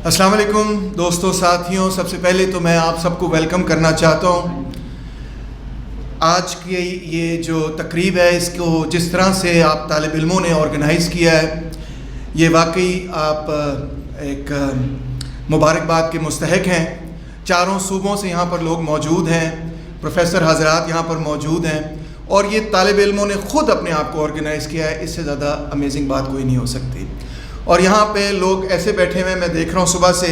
السلام علیکم دوستوں، ساتھیوں، سب سے پہلے تو میں آپ سب کو ویلکم کرنا چاہتا ہوں۔ آج کی یہ جو تقریب ہے، اس کو جس طرح سے آپ طالب علموں نے آرگنائز کیا ہے، یہ واقعی آپ ایک مبارکباد کے مستحق ہیں۔ چاروں صوبوں سے یہاں پر لوگ موجود ہیں، پروفیسر حضرات یہاں پر موجود ہیں، اور یہ طالب علموں نے خود اپنے آپ کو آرگنائز کیا ہے۔ اس سے زیادہ امیزنگ بات کوئی نہیں ہو سکتی۔ اور یہاں پہ لوگ ایسے بیٹھے ہوئے میں دیکھ رہا ہوں صبح سے،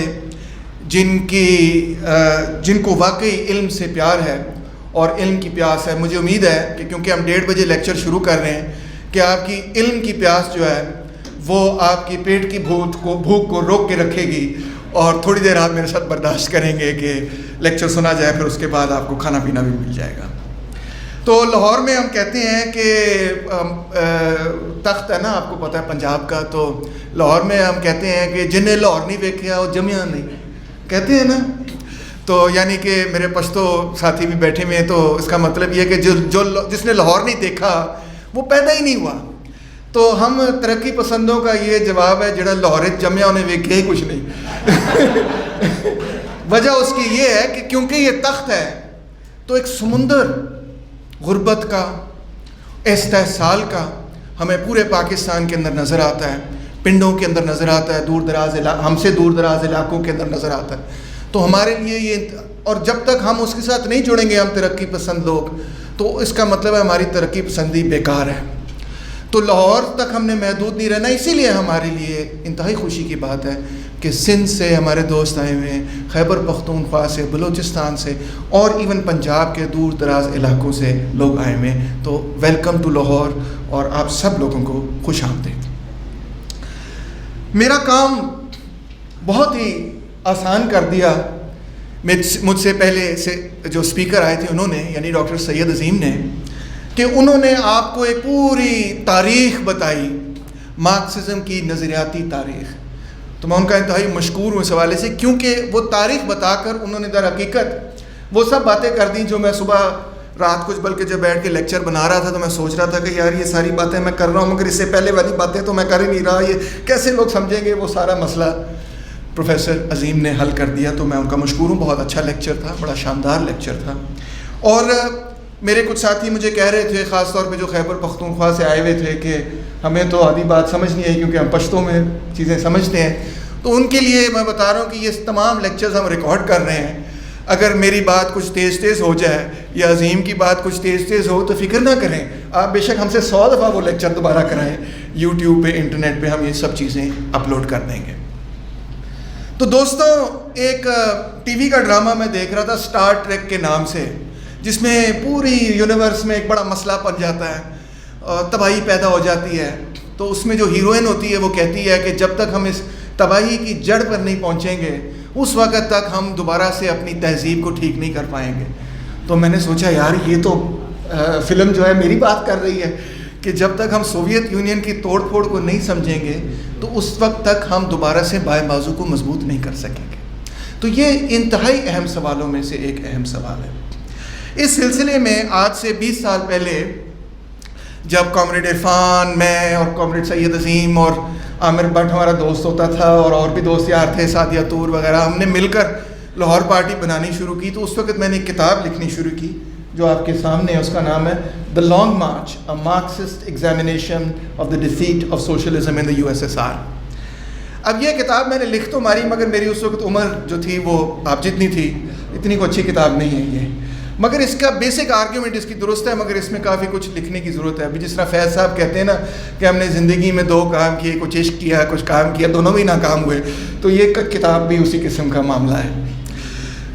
جن کو واقعی علم سے پیار ہے اور علم کی پیاس ہے۔ مجھے امید ہے کہ کیونکہ ہم 1:30 بجے لیکچر شروع کر رہے ہیں کہ آپ کی علم کی پیاس جو ہے وہ آپ کی پیٹ کی بھوک کو روک کے رکھے گی، اور تھوڑی دیر آپ میرے ساتھ برداشت کریں گے کہ لیکچر سنا جائے، پھر اس کے بعد آپ کو کھانا پینا بھی مل جائے گا۔ تو لاہور میں ہم کہتے ہیں کہ تخت ہے نا، آپ کو پتہ ہے پنجاب کا، تو لاہور میں ہم کہتے ہیں کہ جنہیں لاہور نہیں ویکھیا وہ جمیا نہیں، کہتے ہیں نا۔ تو یعنی کہ میرے پشتو ساتھی بھی بیٹھے ہوئے ہیں، تو اس کا مطلب یہ ہے کہ جس نے لاہور نہیں دیکھا وہ پیدا ہی نہیں ہوا۔ تو ہم ترقی پسندوں کا یہ جواب ہے، جڑا لاہور جمیا انہیں ویکھیا ہی کچھ نہیں۔ وجہ اس کی یہ ہے کہ کیونکہ یہ تخت ہے تو ایک سمندر غربت کا، استحصال کا ہمیں پورے پاکستان کے اندر نظر آتا ہے، پنڈوں کے اندر نظر آتا ہے، ہم سے دور دراز علاقوں کے اندر نظر آتا ہے۔ تو ہمارے لیے یہ، اور جب تک ہم اس کے ساتھ نہیں جڑیں گے، ہم ترقی پسند لوگ، تو اس کا مطلب ہے ہماری ترقی پسندی بیکار ہے۔ تو لاہور تک ہم نے محدود نہیں رہنا۔ اسی لیے ہمارے لیے انتہائی خوشی کی بات ہے کہ سندھ سے ہمارے دوست آئے ہوئے ہیں، خیبر پختونخوا سے، بلوچستان سے، اور ایون پنجاب کے دور دراز علاقوں سے لوگ آئے ہوئے ہیں۔ تو ویلکم ٹو لاہور، اور آپ سب لوگوں کو خوش آمدید۔ میرا کام بہت ہی آسان کر دیا مجھ سے پہلے سے جو اسپیکر آئے تھے انہوں نے، یعنی ڈاکٹر سید عظیم نے، کہ انہوں نے آپ کو ایک پوری تاریخ بتائی، مارکسزم کی نظریاتی تاریخ۔ تو میں ان کا انتہائی مشکور ہوں اس حوالے سے، کیونکہ وہ تاریخ بتا کر انہوں نے در حقیقت وہ سب باتیں کر دیں جو میں صبح رات کچھ بلکہ جب بیٹھ کے لیکچر بنا رہا تھا تو میں سوچ رہا تھا کہ یار یہ ساری باتیں میں کر رہا ہوں، مگر اس سے پہلے والی باتیں تو میں کر ہی نہیں رہا، یہ کیسے لوگ سمجھیں گے۔ وہ سارا مسئلہ پروفیسر عظیم نے حل کر دیا، تو میں ان کا مشکور ہوں۔ بہت اچھا لیکچر تھا، بڑا شاندار لیکچر تھا۔ اور میرے کچھ ساتھی مجھے کہہ رہے تھے، خاص طور پہ جو خیبر پختونخوا سے آئے ہوئے تھے، کہ ہمیں تو آدھی بات سمجھ نہیں آئی کیونکہ ہم پشتوں میں چیزیں سمجھتے ہیں۔ تو ان کے لیے میں بتا رہا ہوں کہ یہ تمام لیکچرز ہم ریکارڈ کر رہے ہیں۔ اگر میری بات کچھ تیز ہو جائے یا عظیم کی بات کچھ تیز ہو تو فکر نہ کریں، آپ بے شک ہم سے 100 دفعہ وہ لیکچر دوبارہ کرائیں، یوٹیوب پہ، انٹرنیٹ پہ ہم یہ سب چیزیں اپلوڈ کر دیں گے۔ تو دوستوں، ایک ٹی وی کا ڈرامہ میں دیکھ رہا تھا اسٹار ٹریک کے نام سے، جس میں پوری یونیورس میں ایک بڑا مسئلہ بن جاتا ہے اور تباہی پیدا ہو جاتی ہے۔ تو اس میں جو ہیروئن ہوتی ہے وہ کہتی ہے کہ جب تک ہم اس تباہی کی جڑ پر نہیں پہنچیں گے، اس وقت تک ہم دوبارہ سے اپنی تہذیب کو ٹھیک نہیں کر پائیں گے۔ تو میں نے سوچا یار یہ تو فلم جو ہے میری بات کر رہی ہے کہ جب تک ہم سوویت یونین کی توڑ پھوڑ کو نہیں سمجھیں گے تو اس وقت تک ہم دوبارہ سے بائیں بازو کو مضبوط نہیں کر سکیں گے۔ تو یہ انتہائی اہم سوالوں میں سے ایک اہم سوال ہے۔ اس سلسلے میں آج سے 20 سال پہلے جب کامریڈ عرفان، میں اور کامریڈ سید عظیم اور عامر بٹ ہمارا دوست ہوتا تھا، اور بھی دوست یار تھے، سعدیہ طور وغیرہ، ہم نے مل کر لاہور پارٹی بنانی شروع کی، تو اس وقت میں نے ایک کتاب لکھنی شروع کی جو آپ کے سامنے ہے۔ اس کا نام ہے The Long March: A Marxist Examination of the Defeat of Socialism in the USSR۔ اب یہ کتاب میں نے لکھ تو ماری، مگر میری اس وقت عمر جو تھی وہ آپ جتنی تھی، اتنی کوئی اچھی کتاب نہیں ہے یہ، مگر اس کا بیسک آرگیومنٹ اس کی درست ہے، مگر اس میں کافی کچھ لکھنے کی ضرورت ہے۔ ابھی جس طرح فیض صاحب کہتے ہیں نا کہ ہم نے زندگی میں 2 کام کیے، کچھ عشق کیا، کچھ کام کیا، دونوں بھی ناکام ہوئے، تو یہ کتاب بھی اسی قسم کا معاملہ ہے۔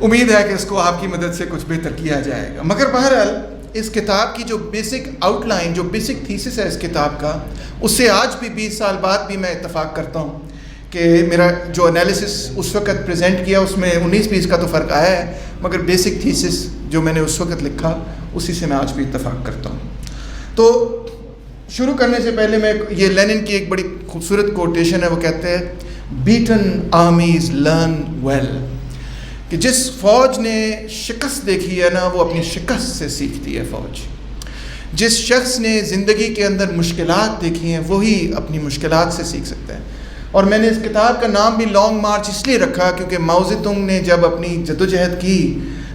امید ہے کہ اس کو آپ کی مدد سے کچھ بہتر کیا جائے گا۔ مگر بہرحال اس کتاب کی جو بیسک آؤٹ لائن، جو بیسک تھیسس ہے اس کتاب کا، اس سے آج بھی 20 سال بعد بھی میں اتفاق کرتا ہوں کہ میرا جو انالیسس اس وقت پریزنٹ کیا اس میں 19-20 کا تو فرق آیا ہے، مگر بیسک تھیسس جو میں نے اس وقت لکھا اسی سے میں آج بھی اتفاق کرتا ہوں۔ تو شروع کرنے سے پہلے میں یہ لینن کی ایک بڑی خوبصورت کوٹیشن ہے، وہ کہتے ہیں بیٹن آرمیز لرن ویل، کہ جس فوج نے شکست دیکھی ہے نا وہ اپنی شکست سے سیکھتی ہے فوج۔ جس شخص نے زندگی کے اندر مشکلات دیکھی ہیں وہی اپنی مشکلات سے سیکھ سکتا ہے۔ اور میں نے اس کتاب کا نام بھی لانگ مارچ اس لیے رکھا کیونکہ ماؤ زیدونگ نے جب اپنی جدوجہد کی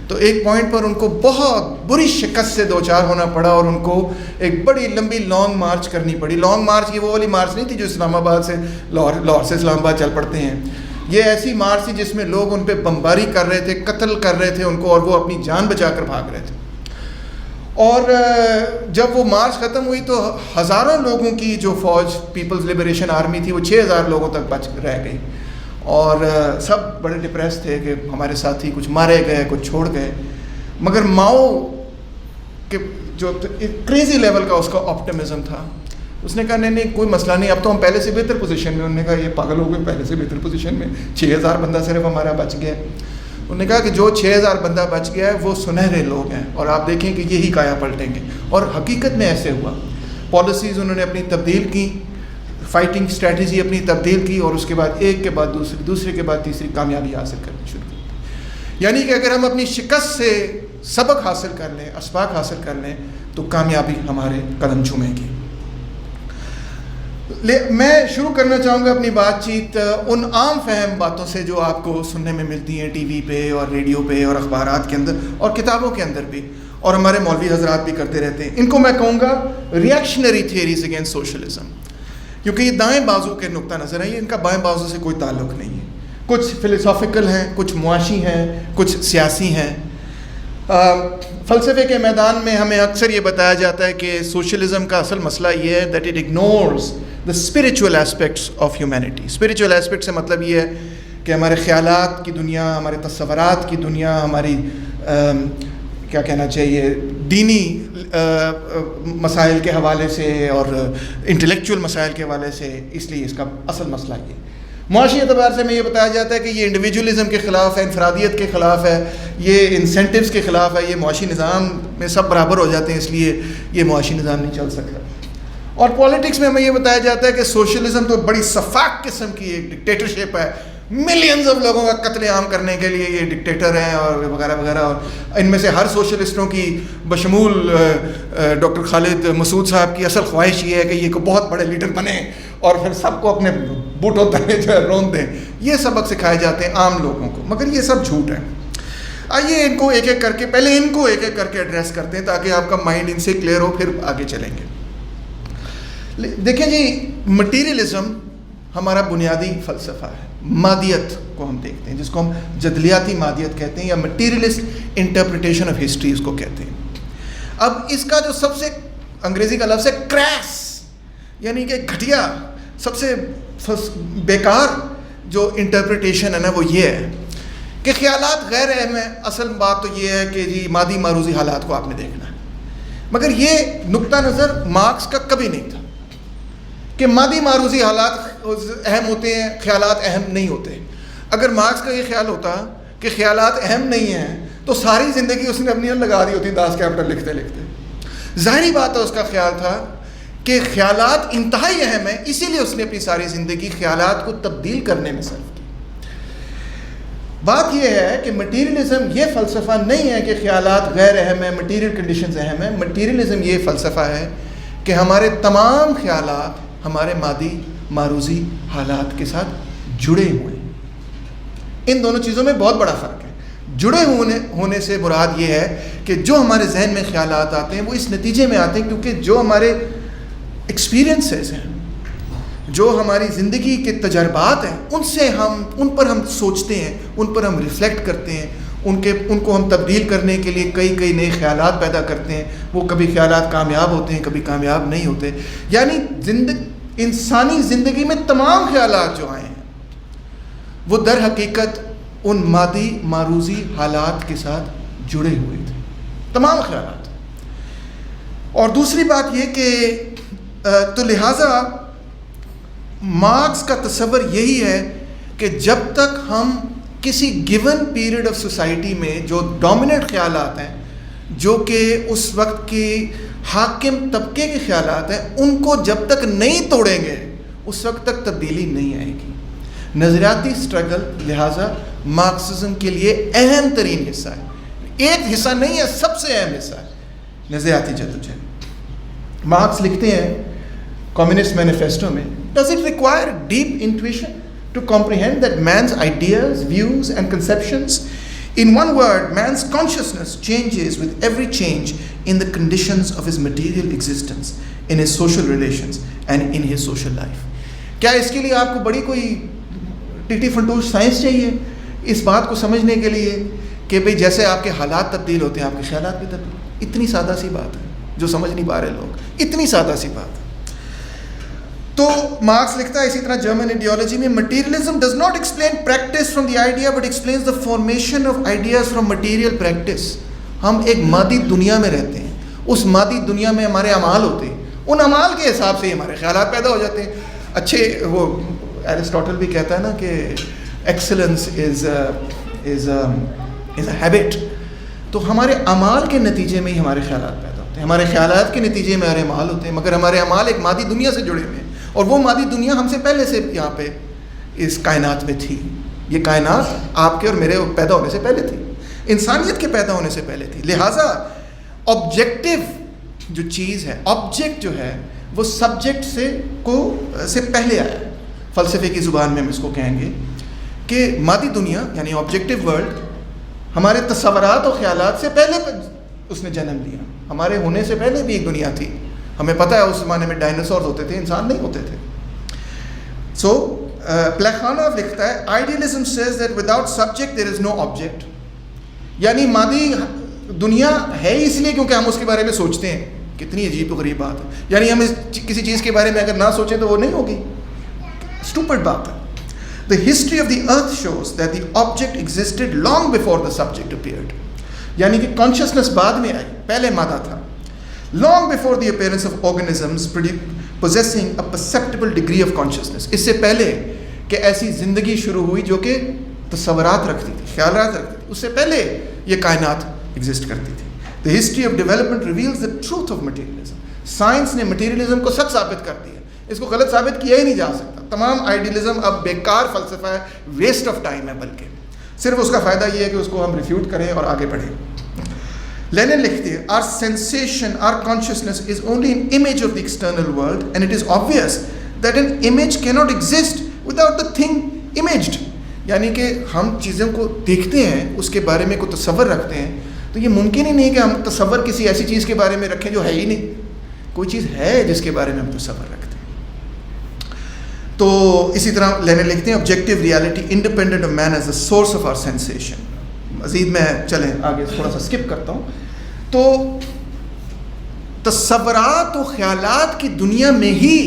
تو ایک پوائنٹ پر ان کو بہت بری شکست سے دوچار ہونا پڑا اور ان کو ایک بڑی لمبی لانگ مارچ کرنی پڑی. لانگ مارچ کی وہ والی مارچ نہیں تھی جو اسلام آباد سے لاہور سے اسلام آباد چل پڑتے ہیں. یہ ایسی مارچ تھی جس میں لوگ ان پہ بمباری کر رہے تھے, قتل کر رہے تھے ان کو, اور وہ اپنی جان بچا کر بھاگ رہے تھے. اور جب وہ مارچ ختم ہوئی تو ہزاروں لوگوں کی جو فوج پیپلز لبریشن آرمی تھی وہ 6000 لوگوں تک بچ رہ گئی, اور سب بڑے ڈپریس تھے کہ ہمارے ساتھی کچھ مارے گئے, کچھ چھوڑ گئے. مگر ماؤ کے جو کریزی لیول کا اس کا آپٹمزم تھا, اس نے کہا نہیں کوئی مسئلہ نہیں, اب تو ہم پہلے سے بہتر پوزیشن میں. انہوں نے کہا یہ پاگل ہو گئے, پہلے سے بہتر پوزیشن میں, 6000 بندہ صرف ہمارا بچ گیا. انہوں نے کہا کہ جو 6000 بندہ بچ گیا ہے وہ سنہرے لوگ ہیں, اور آپ دیکھیں کہ یہی کایا پلٹیں گے. اور حقیقت میں ایسے ہوا. پالیسیز انہوں نے اپنی تبدیل کی, فائٹنگ اسٹریٹجی اپنی تبدیل کی, اور اس کے بعد ایک کے بعد دوسری, دوسرے کے بعد تیسری کامیابی حاصل کرنی شروع کی. یعنی کہ اگر ہم اپنی شکست سے سبق حاصل کر لیں, اسباق حاصل کر لیں, تو کامیابی ہمارے قدم چومے گی. میں شروع کرنا چاہوں گا اپنی بات چیت ان عام فہم باتوں سے جو آپ کو سننے میں ملتی ہیں ٹی وی پہ اور ریڈیو پہ اور اخبارات کے اندر اور کتابوں کے اندر بھی, اور ہمارے مولوی حضرات بھی کرتے رہتے ہیں. ان کو میں کہوں گا ریئیکشنری تھیوریز اگینسٹ سوشلزم, کیونکہ یہ دائیں بازو کے نقطہ نظر ہیں, ان کا بائیں بازو سے کوئی تعلق نہیں ہے. کچھ فلسافیکل ہیں, کچھ معاشی ہیں, کچھ سیاسی ہیں. فلسفے کے میدان میں ہمیں اکثر یہ بتایا جاتا ہے کہ سوشلزم کا اصل مسئلہ یہ ہے that it ignores the spiritual aspects of humanity. spiritual aspects سے مطلب یہ ہے کہ ہمارے خیالات کی دنیا, ہمارے تصورات کی دنیا, ہماری کیا کہنا چاہیے دینی مسائل کے حوالے سے اور انٹلیکچوئل مسائل کے حوالے سے, اس لیے اس کا اصل مسئلہ یہ. معاشی اعتبار سے میں یہ بتایا جاتا ہے کہ یہ انڈیویجولزم کے خلاف ہے, انفرادیت کے خلاف ہے, یہ انسینٹیوز کے خلاف ہے, یہ معاشی نظام میں سب برابر ہو جاتے ہیں اس لیے یہ معاشی نظام نہیں چل سکتا. اور پالیٹکس میں ہمیں یہ بتایا جاتا ہے کہ سوشلزم تو بڑی سفاک قسم کی ایک ڈکٹیٹرشپ ہے, ملینز آف لوگوں کا قتل عام کرنے کے لیے یہ ڈکٹیٹر ہیں اور وغیرہ وغیرہ. اور ان میں سے ہر سوشلسٹوں کی بشمول ڈاکٹر خالد مسعود صاحب کی اصل خواہش یہ ہے کہ یہ کو بہت بڑے لیڈر بنے اور پھر سب کو اپنے بوٹوں تلے جو ہے رون دیں. یہ سبق سکھائے جاتے ہیں عام لوگوں کو, مگر یہ سب جھوٹ ہے. آئیے ان کو ایک ایک کر کے, پہلے ان کو ایک ایک کر کے ایڈریس کرتے ہیں تاکہ آپ کا مائنڈ ان سے کلیئر ہو, پھر آگے چلیں گے. دیکھیں جی, مٹیریلزم ہمارا بنیادی فلسفہ ہے. مادیت کو ہم دیکھتے ہیں, جس کو ہم جدلیاتی مادیت کہتے ہیں یا مٹیریلسٹ انٹرپریٹیشن آف ہسٹری اس کو کہتے ہیں. اب اس کا جو سب سے انگریزی کا لفظ ہے کریس, یعنی کہ گھٹیا, سب سے بیکار جو انٹرپریٹیشن ہے نا وہ یہ ہے کہ خیالات غیر اہم ہیں. اصل بات تو یہ ہے کہ جی مادی معروضی حالات کو آپ نے دیکھنا ہے. مگر یہ نقطہ نظر مارکس کا کبھی نہیں تھا کہ مادی معروضی حالات اہم ہوتے ہیں, خیالات اہم نہیں ہوتے. اگر مارکس کا یہ خیال ہوتا کہ خیالات اہم نہیں ہیں تو ساری زندگی اس نے اپنی لگا دی ہوتی داس کیپٹل لکھتے لکھتے. ظاہری بات ہے اس کا خیال تھا کہ خیالات انتہائی اہم ہیں, اسی لیے اس نے اپنی ساری زندگی خیالات کو تبدیل کرنے میں صرف کی. بات یہ ہے کہ مٹیریلزم یہ فلسفہ نہیں ہے کہ خیالات غیر اہم ہیں, مٹیریل کنڈیشنز اہم ہیں. مٹیریلزم یہ فلسفہ ہے کہ ہمارے تمام خیالات ہمارے مادی معروضی حالات کے ساتھ جڑے ہوئے ہیں. ان دونوں چیزوں میں بہت بڑا فرق ہے. جڑے ہونے سے مراد یہ ہے کہ جو ہمارے ذہن میں خیالات آتے ہیں وہ اس نتیجے میں آتے ہیں کیونکہ جو ہمارے ایکسپیرینسز ہیں, جو ہماری زندگی کے تجربات ہیں, ان پر ہم سوچتے ہیں, ان پر ہم ریفلیکٹ کرتے ہیں, ان کو ہم تبدیل کرنے کے لیے کئی نئے خیالات پیدا کرتے ہیں. وہ کبھی خیالات کامیاب ہوتے ہیں, کبھی کامیاب نہیں ہوتے. یعنی انسانی زندگی میں تمام خیالات جو آئے ہیں وہ در حقیقت ان مادی معروضی حالات کے ساتھ جڑے ہوئے تھے, تمام خیالات. اور دوسری بات یہ کہ تو لہٰذا مارکس کا تصور یہی ہے کہ جب تک ہم کسی گیون پیریڈ آف سوسائٹی میں جو ڈومیننٹ خیالات ہیں, جو کہ اس وقت کی حاکم طبقے کے خیالات ہیں, ان کو جب تک نہیں توڑیں گے اس وقت تک تبدیلی نہیں آئے گی. نظریاتی سٹرگل لہٰذا مارکسزم کے لیے اہم ترین حصہ ہے. ایک حصہ نہیں ہے, سب سے اہم حصہ ہے نظریاتی جدوجہد. مارکس لکھتے ہیں کمیونسٹ مینیفیسٹو میں Does it require deep intuition to comprehend that man's ideas, views, and conceptions? In one word, man's consciousness changes with every change in the conditions of his material existence, in his social relations, and in his social life. کیا اس کے لیے آپ کو بڑی کوئی ٹیٹی فنٹوش science چاہیے اس بات کو سمجھنے کے لیے کہ بھئی جیسے آپ کے حالات تبدیل ہوتے ہیں آپ کے خیالات بھی تبدیل؟ اتنی سادہ سی بات ہے جو سمجھ نہیں پا رہے لوگ، اتنی سادہ سی بات ہے. تو مارکس لکھتا ہے اسی طرح جرمن ایڈیالوجی میں، materialism does not explain practice from the idea but explains the formation of ideas from material practice. ہم ایک مادی دنیا میں رہتے ہیں، اس مادی دنیا میں ہمارے اعمال ہوتے ہیں، ان اعمال کے حساب سے ہی ہمارے خیالات پیدا ہو جاتے ہیں. اچھے وہ ایرسٹوٹل بھی کہتا ہے نا کہ ایکسلنس از اے ہیبٹ. تو ہمارے اعمال کے نتیجے میں ہی ہمارے خیالات پیدا ہوتے ہیں، ہمارے خیالات کے نتیجے میں ہمارے اعمال ہوتے ہیں، مگر ہمارے اعمال ایک مادی دنیا سے جڑے ہوئے ہیں، اور وہ مادی دنیا ہم سے پہلے سے یہاں پہ اس کائنات میں تھی. یہ کائنات آپ کے اور میرے پیدا ہونے سے پہلے تھی، انسانیت کے پیدا ہونے سے پہلے تھی. لہٰذا آبجیکٹو جو چیز ہے، آبجیکٹ جو ہے وہ سبجیکٹ سے پہلے آیا ہے. فلسفے کی زبان میں ہم اس کو کہیں گے کہ مادی دنیا یعنی آبجیکٹو ورلڈ ہمارے تصورات اور خیالات سے پہلے اس نے جنم لیا. ہمارے ہونے سے پہلے بھی ایک دنیا تھی. ہمیں پتہ ہے اس زمانے میں ڈائناسور ہوتے تھے، انسان نہیں ہوتے تھے. سو پلیخانوف لکھتا ہے idealism says that without subject there is no object. یعنی مادی دنیا ہے اس لیے کیونکہ ہم اس کے بارے میں سوچتے ہیں. کتنی عجیب و غریب بات ہے. یعنی ہم کسی چیز کے بارے میں اگر نہ سوچیں تو وہ نہیں ہوگی. اسٹوپڈ بات ہے. The history of the earth shows that the object existed long before the subject appeared. یعنی کہ consciousness بعد میں آئی، پہلے مادہ تھا. Long before the appearance of organisms possessing a perceptible degree of consciousness. اس سے پہلے کہ ایسی زندگی شروع ہوئی جو کہ تصورات رکھتی تھی، خیالات رکھتی تھی، اس سے پہلے یہ کائنات ایگزسٹ کرتی تھی. The history of development reveals the truth of materialism. Science نے مٹیریلزم کو سچ ثابت کر دیا، اس کو غلط ثابت کیا ہی نہیں جا سکتا. تمام آئیڈیلزم اب بیکار فلسفہ ہے، ویسٹ آف ٹائم ہے، بلکہ صرف اس کا فائدہ یہ ہے کہ اس کو ہم ریفیوٹ کریں اور آگے بڑھیں. لینن لکھتے ہیں our sensation, our consciousness is only an image of the external world and it is obvious that an image cannot exist without the thing imaged. یعنی کہ ہم چیزوں کو دیکھتے ہیں، اس کے بارے میں کوئی تصور رکھتے ہیں، تو یہ ممکن ہی نہیں کہ ہم تصور کسی ایسی چیز کے بارے میں رکھیں جو ہے ہی نہیں. کوئی چیز ہے جس کے بارے میں ہم تصور رکھتے ہیں. تو اسی طرح لینن لکھتے ہیں objective reality independent of man as the source of our sensation. مزید میں چلیں آگے تھوڑا سا اسکپ کرتا ہوں. تو تصورات و خیالات کی دنیا میں ہی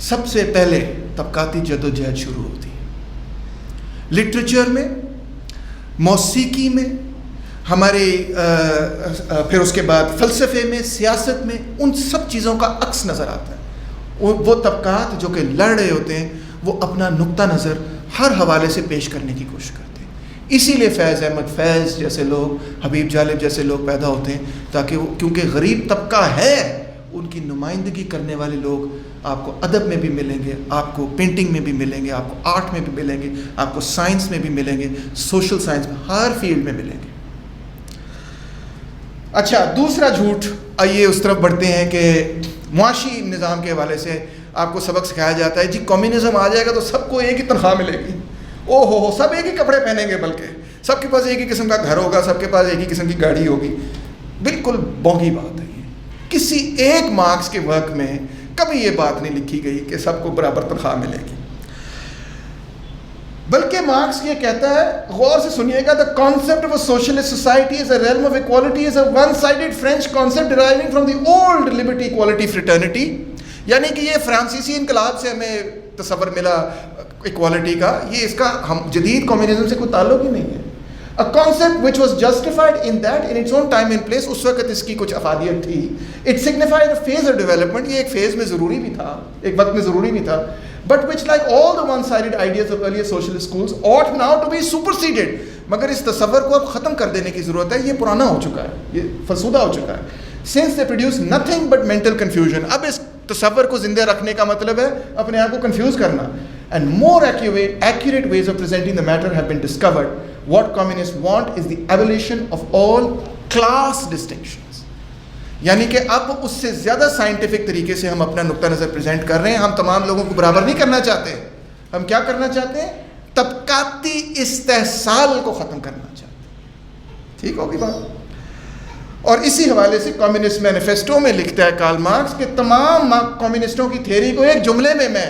سب سے پہلے طبقاتی جد و جہد شروع ہوتی ہے. لٹریچر میں، موسیقی میں، ہمارے پھر اس کے بعد فلسفے میں، سیاست میں، ان سب چیزوں کا عکس نظر آتا ہے. وہ طبقات جو کہ لڑ رہے ہوتے ہیں وہ اپنا نقطہ نظر ہر حوالے سے پیش کرنے کی کوشش کرتے ہیں. اسی لیے فیض احمد فیض جیسے لوگ، حبیب جالب جیسے لوگ پیدا ہوتے ہیں، تاکہ وہ کیونکہ غریب طبقہ ہے ان کی نمائندگی کرنے والے لوگ آپ کو ادب میں بھی ملیں گے، آپ کو پینٹنگ میں بھی ملیں گے، آپ کو آرٹ میں بھی ملیں گے، آپ کو سائنس میں بھی ملیں گے، سوشل سائنس میں، ہر فیلڈ میں ملیں گے. اچھا، دوسرا جھوٹ، آئیے اس طرف بڑھتے ہیں کہ معاشی نظام کے حوالے سے آپ کو سبق سکھایا جاتا ہے جی کمیونزم آ جائے گا تو سب کو ایک ہی تنخواہ ملے گی. او ہو سب ایک ہی کپڑے پہنیں گے، بلکہ سب کے پاس ایک ہی قسم کا گھر ہوگا، سب کے پاس ایک ہی قسم کی گاڑی ہوگی. بالکل بونگی بات ہے. یہ کسی ایک مارکس کے ورک میں کبھی یہ بات نہیں لکھی گئی کہ سب کو برابر تنخواہ ملے گی. بلکہ مارکس یہ کہتا ہے، غور سے سنیے گا، the concept of a socialist society as a realm of equality is a one-sided French concept deriving from the old liberty equality fraternity. یعنی کہ یہ فرانسیسی انقلاب سے ہمیں تصور ملا ایکوالٹی کا، یہ اس کا ہم جدید کمیونزم سے کوئی تعلق ہی نہیں ہے. A concept which was justified in that in its own time and place. اس وقت اس کی کچھ افادیت تھی. It signified a phase of development. یہ ایک فیز میں ضروری بھی تھا، ایک وقت میں ضروری بھی تھا. But which like all the one-sided ideas of earlier socialist schools ought now to be superseded. مگر اس تصور کو اب ختم کر دینے کی ضرورت ہے، یہ پرانا ہو چکا ہے، یہ فرسودہ ہو چکا ہے. Since they produce nothing but mental confusion. اب اس تصور کو زندہ رکھنے کا مطلب ہے اپنے آپ کو کنفیوز کرنا. And more accurate ways of presenting the matter have been discovered. What communists want is the abolition of all class distinctions. یعنی کہ اب اس سے زیادہ سائنٹیفک طریقے سے ہم اپنا نقطہ نظر پریزنٹ کر رہے ہیں. ہم تمام لوگوں کو برابر نہیں کرنا چاہتے. ہم کیا کرنا چاہتے ہیں؟ طبقاتی استحصال کو ختم کرنا چاہتے ہیں. ٹھیک ہوگی بات؟ اور اسی حوالے سے کمیونسٹ مینیفیسٹو میں لکھتا ہے کارل مارکس کہ تمام کمیونسٹوں کی تھیوری کو ایک جملے میں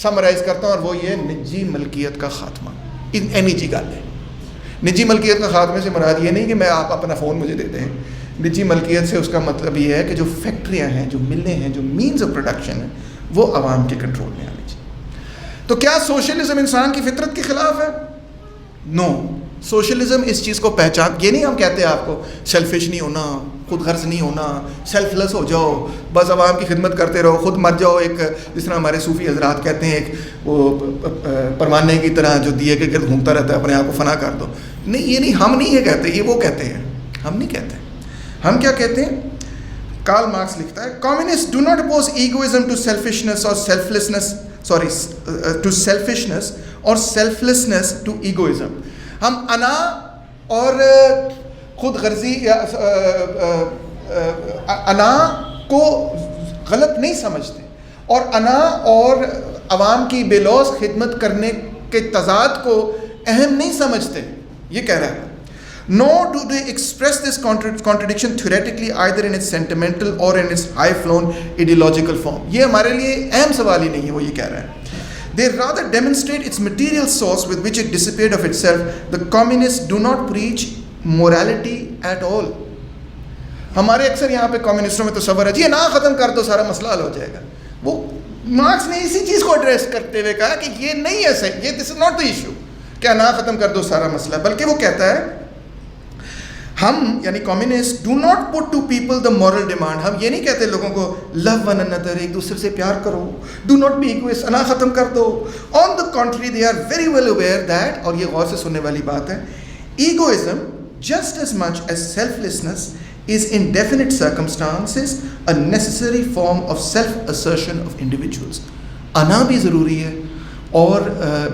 سمرائز کرتا ہوں, اور وہ یہ نجی ملکیت کا خاتمہ. نجی گل ہے. نجی ملکیت کا خاتمے سے مراد یہ نہیں کہ میں آپ اپنا فون مجھے دے دیں. نجی ملکیت سے اس کا مطلب یہ ہے کہ جو فیکٹریاں ہیں, جو ملیں ہیں, جو مینز آف پروڈکشن ہیں, وہ عوام کے کنٹرول میں آنی چاہیے. تو کیا سوشلزم انسان کی فطرت کے خلاف ہے؟ نو. سوشلزم اس چیز کو پہچان, یہ نہیں ہم کہتے آپ کو سیلفش نہیں ہونا, خود غرض نہیں ہونا, سیلف لیس ہو جاؤ, بس عوام کی خدمت کرتے رہو, خود مر جاؤ, ایک جس طرح ہمارے صوفی حضرات کہتے ہیں ایک وہ پروانے کی طرح جو دیے کے گرد گھومتا رہتا ہے, اپنے آپ کو فنا کر دو. نہیں, یہ نہیں, ہم نہیں یہ کہتے, یہ وہ کہتے ہیں. ہم نہیں کہتے. ہم کیا کہتے ہیں؟ کارل مارکس لکھتا ہے communist do not oppose egoism to selfishness اور سیلفلیسنس, ٹو سیلفشنس اور سیلفلیسنس ٹو ایگوئزم. ہم انا اور خود غرضی یا انا کو غلط نہیں سمجھتے, اور انا اور عوام کی بے لوث خدمت کرنے کے تضاد کو اہم نہیں سمجھتے. یہ کہہ رہا ہے. Nor do they express this contradiction theoretically either in its sentimental or in its high-flown ideological form. یہ ہمارے لیے اہم سوال ہی نہیں ہے, وہ یہ کہہ رہا ہے. They rather demonstrate its material source with which it dissipated of itself. The communists do not preach morality at all. ہمارے اکثر یہاں پہ کمیونسٹوں میں تصور ہے, یہ نہ ختم کر دو سارا مسئلہ حل ہو جائے گا. وہ مارکس نے اسی چیز کو ایڈریس کرتے ہوئے کہا کہ یہ نہیں ہے صحیح, یہ this is not the issue, کیا نہ ختم کر دو سارا مسئلہ, بلکہ وہ کہتا ہے ہم یعنی communist do not put to people the moral demand. ہم یہ نہیں کہتے لوگوں کو لو ون انادر, ایک دوسرے سے پیار کرو, ڈو ناٹ بی ایگوئسٹ, انا ختم کر دو. On the contrary they are very well aware that, اور یہ غور سے سننے والی بات ہے, egoism just as much as selflessness is in definite circumstances a necessary form of self-assertion of individuals. انا بھی ضروری ہے اور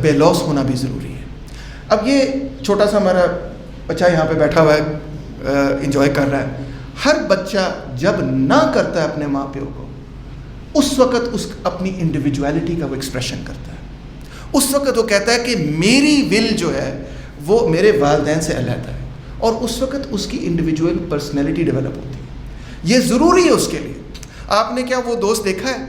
بے لوث ہونا بھی ضروری ہے. اب یہ چھوٹا سا ہمارا بچہ یہاں پہ بیٹھا ہوا ہے, انجوائے کر رہا ہے. ہر بچہ جب نہ کرتا ہے اپنے ماں پیو کو, اس وقت اس اپنی انڈیویجویلٹی کا وہ ایکسپریشن کرتا ہے. اس وقت وہ کہتا ہے کہ میری ول جو ہے وہ میرے والدین سے علیحدہ ہے, اور اس وقت اس کی انڈیویجول پرسنالٹی ڈیولپ ہوتی ہے. یہ ضروری ہے اس کے لیے. آپ نے کیا وہ دوست دیکھا ہے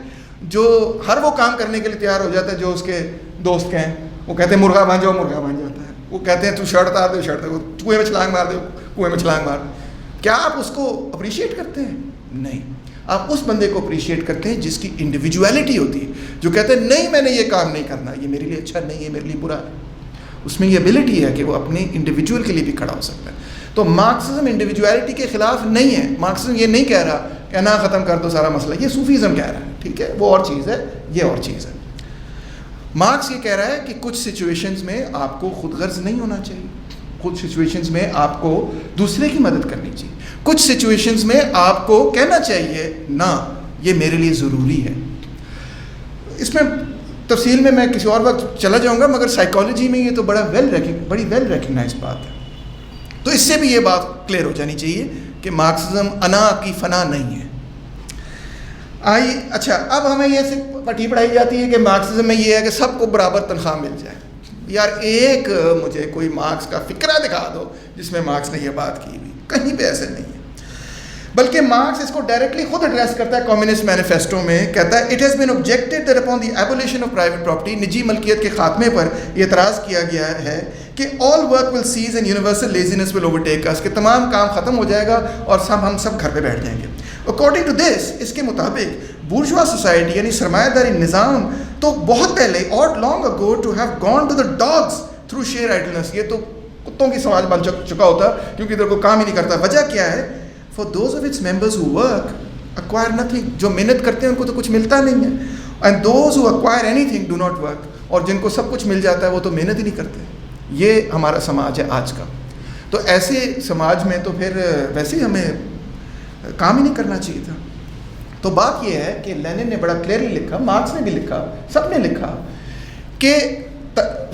جو ہر وہ کام کرنے کے لیے تیار ہو جاتا ہے جو اس کے دوست کہیں؟ وہ کہتے ہیں مرغا بن جاؤ, مرغا بن جاتا ہے. وہ کہتے ہیں تو شرٹ اتار دو, شرٹ دو, کنویں میں چھلانگ مار دو, کنویں میں چھلانگ مار دو. کیا آپ اس کو اپریشیٹ کرتے ہیں؟ نہیں. آپ اس بندے کو اپریشیٹ کرتے ہیں جس کی انڈیویجویلٹی ہوتی ہے, جو کہتے ہیں نہیں میں نے یہ کام نہیں کرنا, یہ میرے لیے اچھا نہیں ہے, میرے لیے برا ہے. اس میں یہ ایبلٹی ہے کہ وہ اپنے انڈیویجول کے لیے بھی کھڑا ہو سکتا ہے. تو مارکسزم انڈیویجویلٹی کے خلاف نہیں ہے. مارکسزم یہ نہیں کہہ رہا کہ نہ ختم کر دو سارا مسئلہ, یہ صوفیزم کہہ رہا ہے. ٹھیک ہے, وہ اور چیز ہے, یہ اور چیز ہے. مارکس یہ کہہ رہا ہے کہ کچھ سچویشنز میں آپ کو خود غرض نہیں ہونا چاہیے, کچھ سچویشنز میں آپ کو دوسرے کی مدد کرنی چاہیے, کچھ سچویشنز میں آپ کو کہنا چاہیے نہ یہ میرے لیے ضروری ہے. اس میں تفصیل میں کسی اور وقت چلا جاؤں گا, مگر سائیکالوجی میں یہ تو بڑی ویل ریکگنائز بات ہے. تو اس سے بھی یہ بات کلیئر ہو جانی چاہیے کہ مارکسزم انا کی فنا نہیں ہے. اچھا, اب ہمیں یہ پٹی پڑھائی جاتی ہے کہ مارکسزم میں یہ ہے کہ سب کو برابر تنخواہ مل جائے. یار ایک مجھے کوئی مارکس کا فکرہ دکھا دو جس میں مارکس نے یہ بات کی ہوئی, کہیں پہ ایسے نہیں ہے. بلکہ مارکس اس کو ڈائریکٹلی خود ایڈریس کرتا ہے کمیونسٹ مینیفیسٹو میں, کہتا ہے it has been objected that upon the abolition of private property, نجی ملکیت کے خاتمے پر یہ اعتراض کیا گیا ہے کہ all work will cease and universal laziness will overtake us, کہ تمام کام ختم ہو جائے گا اور ہم سب گھر پہ بیٹھ جائیں گے. اکارڈنگ ٹو دس, اس کے مطابق بورژوا سوسائٹی یعنی سرمایہ داری نظام تو بہت پہلے اور long ago to have gone to the dogs through sheer idleness, یہ تو کتوں کی سماج بن چکا ہوتا کیونکہ ادھر کو کام ہی نہیں کرتا. وجہ کیا ہے؟ For those of its members who work acquire nothing. جو محنت کرتے ہیں ان کو تو کچھ ملتا نہیں ہے. And those who acquire anything do not work. اور جن کو سب کچھ مل جاتا ہے وہ تو محنت ہی نہیں کرتے. یہ ہمارا سماج ہے آج کا. تو ایسے سماج میں تو پھر ویسے ہی ہمیں کام ہی نہیں کرنا چاہیے تھا. تو بات یہ ہے کہ لینن نے بڑا کلیئرلی لکھا, مارکس نے بھی لکھا, سب نے لکھا کہ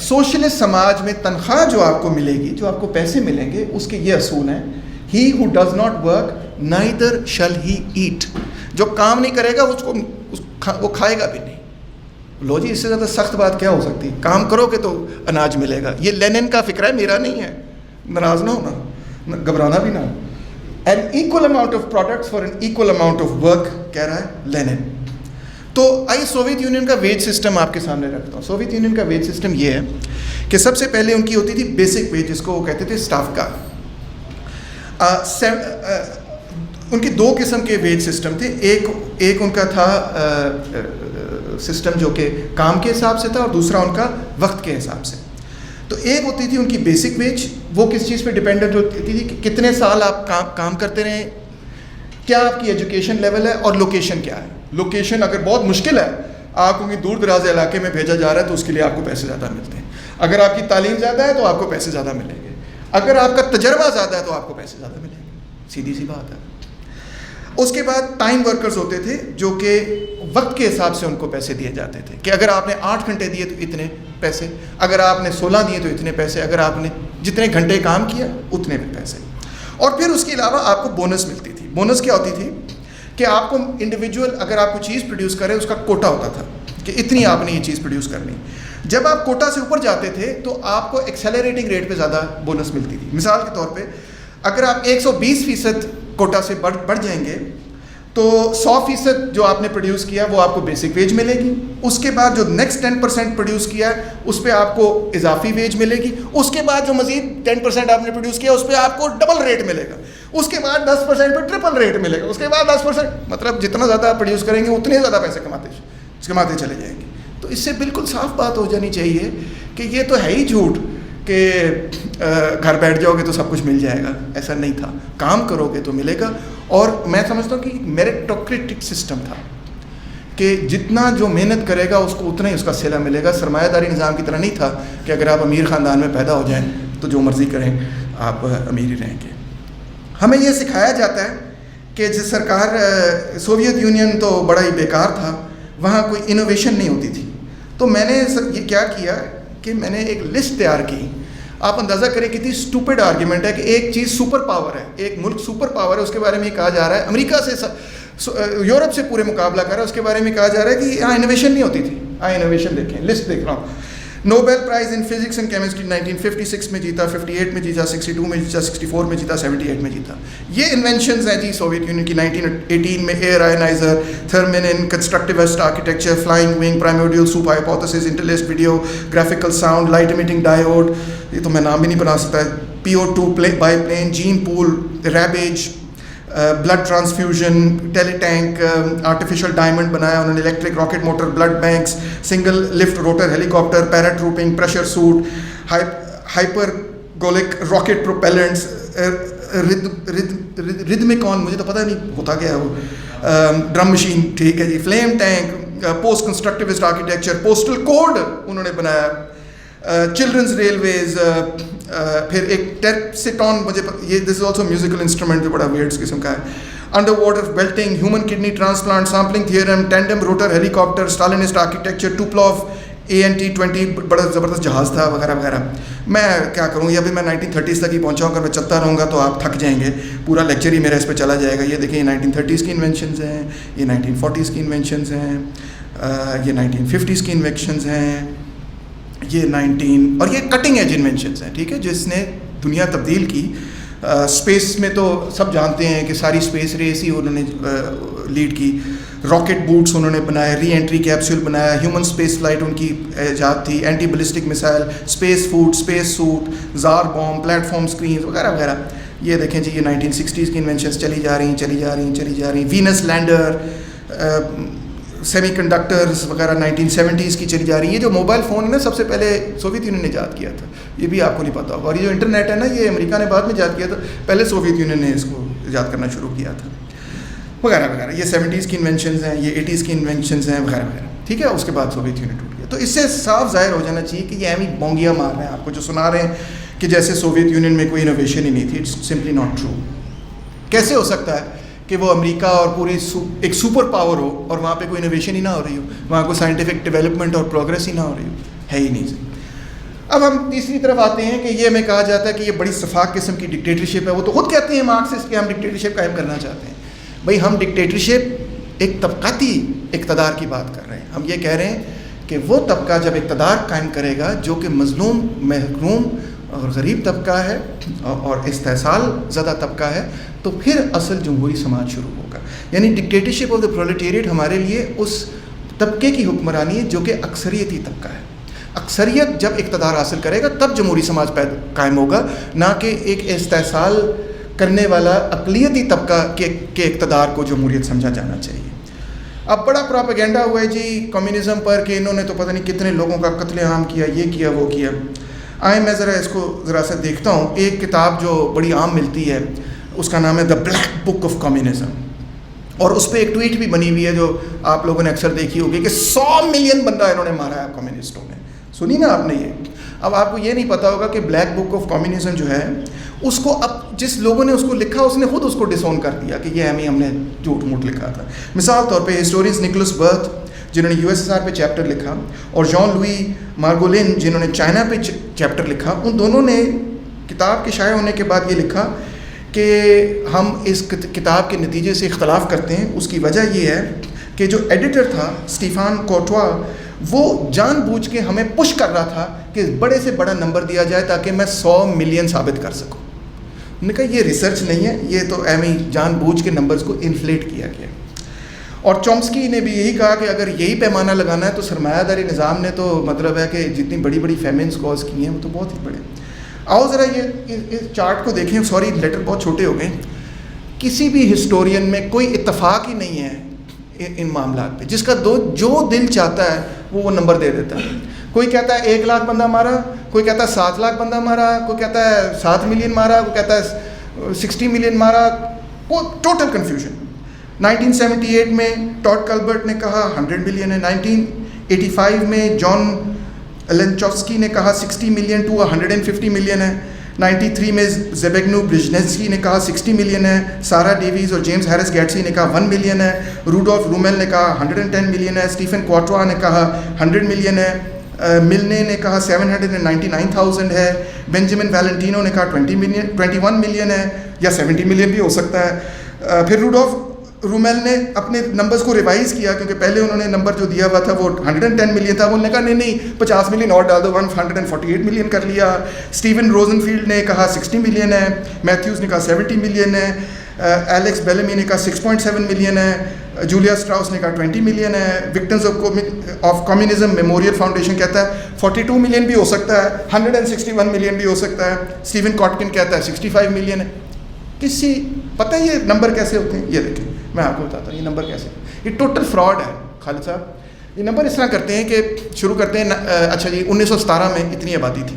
سوشلسٹ سماج میں تنخواہ جو آپ کو ملے گی, جو آپ کو پیسے ملیں گے, اس کے یہ اصول ہیں. He who does not work neither shall he eat. جو کام نہیں کرے گا وہ کھائے گا بھی نہیں. لو جی، اس سے زیادہ سخت بات کیا ہو سکتی ہے؟ کام کرو گے تو اناج ملے گا. یہ لینن کا فکر ہے، میرا نہیں ہے. ناراض نہ ہونا، گھبرانا بھی نہ ہو. An equal amount of products for an equal amount of work کہہ رہا ہے لینن. تو آئیے سوویت یونین کا ویج سسٹم آپ کے سامنے رکھتا ہوں. سوویت یونین کا ویج سسٹم یہ ہے کہ سب سے پہلے ان کی ہوتی تھی بیسک ویج، جس کو وہ کہتے تھے اسٹاف کا. ان کی دو قسم کے ویج سسٹم تھے. ایک ان کا تھا سسٹم جو کہ کام کے حساب سے تھا، اور دوسرا ان کا وقت کے حساب سے. تو ایک ہوتی تھی ان کی بیسک ویج، وہ کس چیز پہ ڈپینڈنٹ ہوتی تھی کہ کتنے سال آپ کام کرتے رہے، کیا آپ کی ایجوکیشن لیول ہے، اور لوکیشن کیا ہے. لوکیشن اگر بہت مشکل ہے، آپ کو دور دراز علاقے میں بھیجا جا رہا ہے، تو اس کے لیے آپ کو پیسے زیادہ ملتے ہیں. اگر آپ کی تعلیم زیادہ ہے تو آپ کو پیسے زیادہ ملیں گے. اگر آپ کا تجربہ زیادہ ہے تو آپ کو پیسے زیادہ ملیں گے. سیدھی سی بات ہے. اس کے بعد ٹائم ورکرز ہوتے تھے، جو کہ وقت کے حساب سے ان کو پیسے دیے جاتے تھے کہ اگر آپ نے 8 گھنٹے دیے تو اتنے پیسے، اگر آپ نے 16 دیے تو اتنے پیسے، اگر آپ نے جتنے گھنٹے کام کیا اتنے پیسے. اور پھر اس کے علاوہ آپ کو بونس ملتی تھی. بونس کیا ہوتی تھی کہ آپ کو انڈیویجول اگر آپ کو چیز پروڈیوس کرے، اس کا کوٹا ہوتا تھا کہ اتنی آپ نے یہ چیز پروڈیوس کرنی. جب آپ کوٹا سے اوپر جاتے تھے تو آپ کو ایکسیلریٹنگ ریٹ پہ زیادہ بونس ملتی تھی. مثال کے طور پہ اگر آپ 120% کوٹا سے بڑھ جائیں گے تو 100% جو آپ نے پروڈیوس کیا وہ آپ کو بیسک ویج ملے گی. اس کے بعد جو نیکسٹ 10% پروڈیوس کیا ہے اس پہ آپ کو اضافی ویج ملے گی. اس کے بعد جو مزید 10% آپ نے پروڈیوس کیا اس پہ آپ کو ڈبل ریٹ ملے گا. اس کے بعد 10% پہ ٹرپل ریٹ ملے گا. اس کے بعد 10%، مطلب جتنا زیادہ آپ پروڈیوس کریں گے اتنے زیادہ پیسے کماتے چلے جائیں گے. تو اس سے بالکل صاف بات ہو جانی چاہیے کہ یہ تو ہے ہی جھوٹ کہ گھر بیٹھ جاؤ گے تو سب کچھ مل جائے گا. ایسا نہیں تھا. کام کرو گے تو ملے گا. اور میں سمجھتا ہوں کہ میریٹوکریٹک سسٹم تھا کہ جتنا جو محنت کرے گا اس کو اتنا ہی اس کا صلہ ملے گا. سرمایہ داری نظام کی طرح نہیں تھا کہ اگر آپ امیر خاندان میں پیدا ہو جائیں تو جو مرضی کریں آپ امیر ہی رہیں گے. ہمیں یہ سکھایا جاتا ہے کہ جس سرکار سوویت یونین تو بڑا ہی بیکار تھا، وہاں کوئی انوویشن نہیں ہوتی تھی. تو میں نے یہ کیا کیا کہ میں نے ایک لسٹ تیار کی. آپ اندازہ کریں کتنی اسٹوپڈ آرگیومنٹ ہے کہ ایک چیز سپر پاور ہے، ایک ملک سپر پاور ہے، اس کے بارے میں یہ کہا جا رہا ہے امریکہ سے یورپ سے پورے مقابلہ کر رہا ہے، اس کے بارے میں کہا جا رہا ہے کہ یہاں انوویشن نہیں ہوتی تھی. انوویشن دیکھیں، لسٹ دیکھ رہا ہوں. Nobel price in physics and chemistry 1956 میں جیتا، 58 میں جیتا، 62 میں جیتا، 64 میں جیتا، 78 میں جیتا. یہ انوینشنز ہیں جی سوویت یونین کی. 1918 میں air ionizer, theremin, constructivist architecture, flying wing, primordial soup hypothesis, interlaced video, graphical sound, light emitting diode, یہ تو میں نام بھی نہیں بنا سکتا ہے، PO2 biplane, gene pool, ریبیج، blood transfusion, teletank, artificial diamond بنایا انہوں نے، electric rocket motor, blood banks, single lift rotor helicopter, paratrooping, pressure suit, hypergolic rocket propellants, rhythmicon, مجھے تو پتہ نہیں ہوتا کیا ہے وہ، ڈرم مشین، ٹھیک ہے جی، flame tank, post constructivist architecture, postal code انہوں نے بنایا، چلڈرنز ریلویز، پھر ایک ٹیپسیٹون، مجھے یہ this is also musical instrument جو بڑا ویئرڈ قسم کا ہے، underwater welding, human kidney transplant, sampling theorem, tandem rotor helicopter, Stalinist architecture, Tupolev AN-T-20 بڑا زبردست جہاز تھا وغیرہ وغیرہ. میں کیا کروں، یہ ابھی میں 1930s تک ہی پہنچا ہوں. اگر میں چلتا رہوں گا تو آپ تھک جائیں گے، پورا لیکچر ہی میرا اس پہ چلا جائے گا. یہ دیکھیں یہ 1930s کی انوینشنز ہیں، یہ 1940s کی انوینشنز ہیں، یہ 1950s کی انوینشنز ہیں، یہ اور یہ کٹنگ ایج انوینشنز ہیں، ٹھیک ہے، جس نے دنیا تبدیل کی. اسپیس میں تو سب جانتے ہیں کہ ساری اسپیس ریس ہی انہوں نے لیڈ کی. راکٹ بوٹس انہوں نے بنائے، ری انٹری کیپسول بنایا، ہیومن اسپیس فلائٹ ان کی ایجاد تھی، anti ballistic missile, space food, space suit, tsar bomb, platform screens وغیرہ وغیرہ. یہ دیکھیں جی یہ 1960s کی انوینشنز چلی جا رہی. وینس لینڈر، سیمی کنڈکٹرز وغیرہ 1970s کی چلی جا رہی ہیں. یہ جو موبائل فون ہے نا سب سے پہلے سوویت یونین نے ایجاد کیا تھا، یہ بھی آپ کو نہیں پتا ہوگا. اور یہ جو انٹرنیٹ ہے نا یہ امریکہ نے بعد میں ایجاد کیا تھا، پہلے سوویت یونین نے اس کو ایجاد کرنا شروع کیا تھا وغیرہ وغیرہ. یہ 70s کی انوینشنز ہیں، یہ 80s کی انوینشنز ہیں وغیرہ وغیرہ، ٹھیک ہے. اس کے بعد سوویت یونین ٹوٹ گیا. تو اس سے صاف ظاہر ہو جانا چاہیے کہ یہ اہم بونگیاں مار رہے ہیں آپ کو جو سنا رہے ہیں کہ جیسے سوویت یونین میں کوئی انوویشن ہی نہیں تھی. It's simply not true. کیسے ہو سکتا ہے کہ وہ امریکہ اور پوری ایک سپر پاور ہو اور وہاں پہ کوئی انوویشن ہی نہ ہو رہی ہو، وہاں کوئی سائنٹیفک ڈیولپمنٹ اور پروگریس ہی نہ ہو رہی ہو؟ ہے ہی نہیں. اب ہم تیسری طرف آتے ہیں کہ یہ ہمیں کہا جاتا ہے کہ یہ بڑی شفاف قسم کی ڈکٹیٹرشپ ہے. وہ تو خود کہتے ہیں مارکسسٹ کہ ہم ڈکٹیٹرشپ قائم کرنا چاہتے ہیں. بھائی ہم ڈکٹیٹرشپ ایک طبقاتی اقتدار کی بات کر رہے ہیں. ہم یہ کہہ رہے ہیں کہ وہ طبقہ جب اقتدار قائم کرے گا جو کہ مظلوم, محروم اور غریب طبقہ ہے اور استحصال زدہ طبقہ ہے, تو پھر اصل جمہوری سماج شروع ہوگا. یعنی ڈکٹیٹرشپ آف دا پرولیٹیریٹ ہمارے لیے اس طبقے کی حکمرانی ہے جو کہ اکثریتی طبقہ ہے. اکثریت جب اقتدار حاصل کرے گا تب جمہوری سماج قائم ہوگا, نہ کہ ایک استحصال کرنے والا اقلیتی طبقہ کے اقتدار کو جمہوریت سمجھا جانا چاہیے. اب بڑا پراپیگنڈا ہوا ہے جی کمیونزم پر کہ انہوں نے تو پتہ نہیں کتنے لوگوں کا قتل عام کیا, یہ کیا وہ کیا. میں ذرا اس کو ذرا سا دیکھتا ہوں. ایک کتاب جو بڑی عام ملتی ہے اس کا نام ہے دا بلیک بک آف کمیونزم, اور اس پہ ایک ٹویٹ بھی بنی ہوئی ہے جو آپ لوگوں نے اکثر دیکھی ہوگی کہ 100 ملین بندہ انہوں نے مارا ہے کمیونسٹوں نے. سنی نا آپ نے یہ. اب آپ کو یہ نہیں پتا ہوگا کہ بلیک بک آف کمیونزم جو ہے اس کو اب جس لوگوں نے اس کو لکھا اس نے خود اس کو ڈسون کر دیا کہ یہ ہم نے جھوٹ موٹ لکھا تھا. مثال طور پہ ہسٹورینز نکولس برتھ جنہوں نے USSR پہ چیپٹر لکھا, اور جان لوئی مارگولین جنہوں نے چائنا پہ چیپٹر لکھا, ان دونوں نے کتاب کے شائع ہونے کے بعد یہ لکھا کہ ہم اس کتاب کے نتیجے سے اختلاف کرتے ہیں. اس کی وجہ یہ ہے کہ جو ایڈیٹر تھا اسٹیفان کوٹوا, وہ جان بوجھ کے ہمیں پش کر رہا تھا کہ بڑے سے بڑا نمبر دیا جائے تاکہ میں 100 ملین ثابت کر سکوں. انہوں نے کہا یہ ریسرچ نہیں ہے, یہ تو ایم ہی جان بوجھ کے نمبرز کو انفلیٹ کیا گیا. اور چومسکی نے بھی یہی کہا کہ اگر یہی پیمانہ لگانا ہے تو سرمایہ داری نظام نے تو مطلب ہے کہ جتنی بڑی بڑی فیمنس کاز کی ہیں وہ تو بہت ہی بڑے. آؤ ذرا یہ اس چارٹ کو دیکھیں. سوری لیٹر بہت چھوٹے ہو گئے. کسی بھی ہسٹورین میں کوئی اتفاق ہی نہیں ہے ان معاملات پہ. جس کا جو دل چاہتا ہے وہ نمبر دے دیتا ہے. کوئی کہتا ہے 1 لاکھ بندہ مارا, کوئی کہتا ہے 7 لاکھ بندہ مارا, کوئی کہتا ہے 7 ملین مارا, کوئی کہتا ہے 60 ملین مارا. وہ ٹوٹل کنفیوژن. 1978 میں ٹاڈ کلبرٹ نے کہا 100 ملین ہے. 1985 میں جان لنچوفسکی نے کہا 60 ملین ٹو 150 ملین ہے. 93 میں زیبگنو برزھنسکی نے کہا 60 ملین ہے. سارا ڈیویز اور جیمز ہیرس گیٹسی نے کہا 1 ملین ہے. روڈولف رومیل نے کہا 110 ملین ہے. اسٹیفن کوٹوا نے کہا 100 ملین ہے. ملنے نے کہا 799,000 ہے. بینجامن ویلنٹینو نے کہا 21 ملین ہے, یا 70 ملین بھی ہو سکتا ہے. پھر روڈولف رومیل نے اپنے نمبرز کو ریوائز کیا کیونکہ پہلے انہوں نے نمبر جو دیا ہوا تھا وہ 110 ملین تھا. انہوں نے کہا نہیں 50 ملین اور ڈال دو, 148 ملین کر لیا. اسٹیون روزن فیلڈ نے کہا 60 ملین ہے. میتھیوز نے کہا 70 ملین ہے. ایلیکس بیلمی نے کہا 6.7 ملین ہے. جولیا اسٹراؤس نے کہا 20 ملین ہے. Victims of communism memorial foundation کہتا ہے 42 ملین بھی ہو سکتا ہے, 161 ملین بھی ہو سکتا ہے. اسٹیون کاٹکن کہتا ہے 65 ملین ہے. کسی پتہ ہے یہ نمبر کیسے ہوتے ہیں؟ یہ دیکھیں میں آپ کو بتاتا ہوں یہ نمبر کیسے. یہ ٹوٹل فراڈ ہے خالد صاحب. یہ نمبر اس طرح کرتے ہیں کہ شروع کرتے ہیں اچھا جی 1917 میں اتنی آبادی تھی.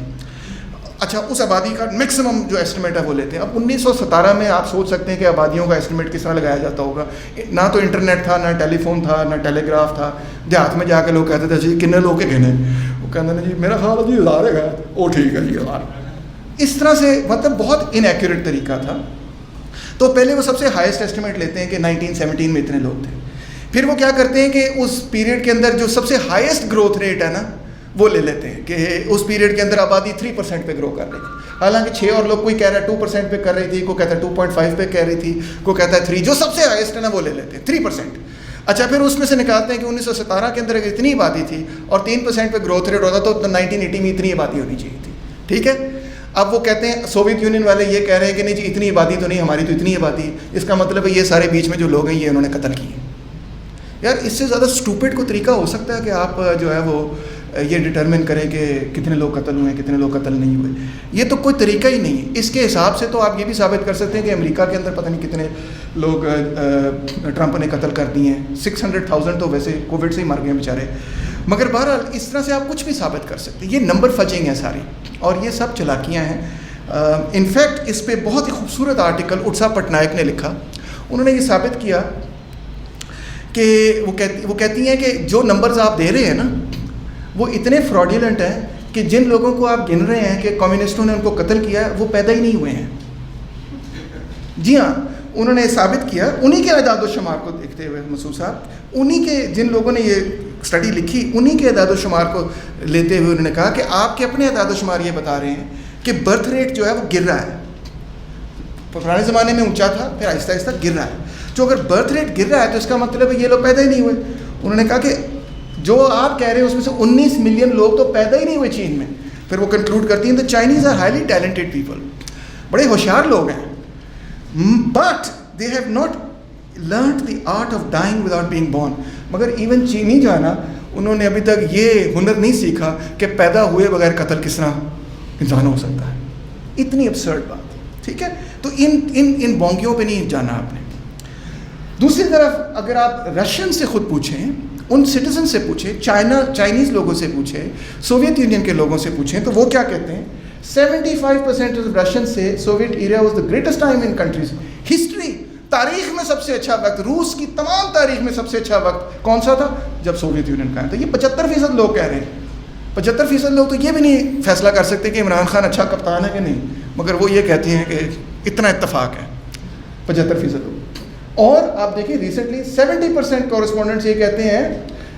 اچھا اس آبادی کا میکسیمم جو ایسٹیمیٹ ہے وہ لیتے ہیں. اب 1917 میں آپ سوچ سکتے ہیں کہ آبادیوں کا ایسٹیمیٹ کس طرح لگایا جاتا ہوگا. نہ تو انٹرنیٹ تھا, نہ ٹیلی فون تھا, نہ ٹیلی گراف تھا. دیہات میں جا کے لوگ کہتے تھے جی کتنے لوگ کے گھنے, وہ کہتے ہیں جی میرا خیال ہے جی 1000 ہے. وہ ٹھیک ہے جی 1000. اس طرح سے مطلب بہت انیکوریٹ طریقہ تھا. تو پہلے وہ سب سے ہائیسٹ ایسٹیمیٹ لیتے ہیں کہ 1917 میں اتنے لوگ تھے. پھر وہ کیا کرتے ہیں کہ اس پیریڈ کے اندر جو سب سے ہائیسٹ گروتھ ریٹ ہے نا وہ لے لیتے ہیں کہ اس پیریڈ کے اندر آبادی 3% پہ گرو کر رہی تھی. حالانکہ 6 اور لوگ, کوئی کہہ رہا ہے 2% پہ کر رہی تھی, کوئی کہتا ہے 2.5 پہ کہہ رہی تھی, کوئی کہتا ہے 3. جو سب سے ہائیسٹ ہے نا وہ لے لیتے ہیں 3%. اچھا پھر اس میں سے نکالتے ہیں کہ 1917 کے اندر اگر اتنی آبادی تھی اور 3% پہ گروتھ ریٹ ہوتا تو 1980 میں اتنی آبادی ہونی چاہیے تھی. ٹھیک ہے. اب وہ کہتے ہیں سوویت یونین والے یہ کہہ رہے ہیں کہ نہیں جی اتنی آبادی تو نہیں, ہماری تو اتنی آبادی. اس کا مطلب ہے یہ سارے بیچ میں جو لوگ ہیں یہ انہوں نے قتل کیے. یار اس سے زیادہ سٹوپڈ کو طریقہ ہو سکتا ہے کہ آپ جو ہے وہ یہ ڈٹرمن کریں کہ کتنے لوگ قتل ہوئے ہیں کتنے لوگ قتل نہیں ہوئے. یہ تو کوئی طریقہ ہی نہیں ہے. اس کے حساب سے تو آپ یہ بھی ثابت کر سکتے ہیں کہ امریکہ کے اندر پتہ نہیں کتنے لوگ ٹرمپ نے قتل کر دیے ہیں. 600,000 تو ویسے کووڈ سے ہی مر گئے ہیں بیچارے. مگر بہرحال اس طرح سے آپ کچھ بھی ثابت کر سکتے ہیں. یہ نمبر فجنگ ہے ساری, اور یہ سب چلاکیاں ہیں. انفیکٹ اس پہ بہت ہی خوبصورت آرٹیکل اٹسا پٹنائک نے لکھا. انہوں نے یہ ثابت کیا کہ وہ کہتی ہیں کہ جو نمبرز آپ دے رہے ہیں نا وہ اتنے فراڈیلنٹ ہیں کہ جن لوگوں کو آپ گن رہے ہیں کہ کمیونسٹوں نے ان کو قتل کیا ہے وہ پیدا ہی نہیں ہوئے ہیں. جی ہاں, انہوں نے ثابت کیا انہی کے اعداد و شمار کو دیکھتے ہوئے مسعود صاحب, انہی کے جن لوگوں نے یہ اسٹڈی لکھی انہی کے اعداد و شمار کو لیتے ہوئے انہوں نے کہا کہ آپ کے اپنے اعداد و شمار یہ بتا رہے ہیں کہ برتھ ریٹ جو ہے وہ گر رہا ہے. پرانے زمانے میں اونچا تھا, پھر آہستہ آہستہ گر رہا ہے. جو اگر برتھ ریٹ گر رہا ہے تو اس کا مطلب ہے یہ لوگ پیدا ہی نہیں ہوئے. انہوں نے کہا کہ جو آپ کہہ رہے ہیں اس میں سے 19 ملین لوگ تو پیدا ہی نہیں ہوئے چین میں. پھر وہ کنکلوڈ کرتی ہیں, the Chinese are highly talented people, بڑے ہوشیار لوگ ہیں, but they have not learned the art of dying without being born. مگر ایون چینی جو ہے نا, انہوں نے ابھی تک یہ ہنر نہیں سیکھا کہ پیدا ہوئے بغیر قتل کس طرح انسان ہو سکتا ہے. اتنی ابسرڈ بات, ٹھیک ہے. تو ان بونگیوں پہ نہیں جانا آپ نے. دوسری طرف اگر آپ رشین سے خود پوچھیں, ان سٹیزن سے پوچھیں, چائنیز لوگوں سے پوچھیں, سوویت یونین کے لوگوں سے پوچھیں, تو وہ کیا کہتے ہیں؟ 75% آف رشین سے Soviet area was the greatest time in countries history. تاریخ میں سب سے اچھا وقت, روس کی تمام تاریخ میں سب سے اچھا وقت کون سا تھا؟ جب سوویت یونین قائم تھا. یہ 75% لوگ کہہ رہے ہیں. 75% لوگ تو یہ بھی نہیں فیصلہ کر سکتے کہ عمران خان اچھا کپتان ہے کہ نہیں, مگر وہ یہ کہتے ہیں کہ اتنا اتفاق ہے. 75% لوگ. اور آپ دیکھیں ریسنٹلی 70% کورسپونڈنٹس یہ کہتے ہیں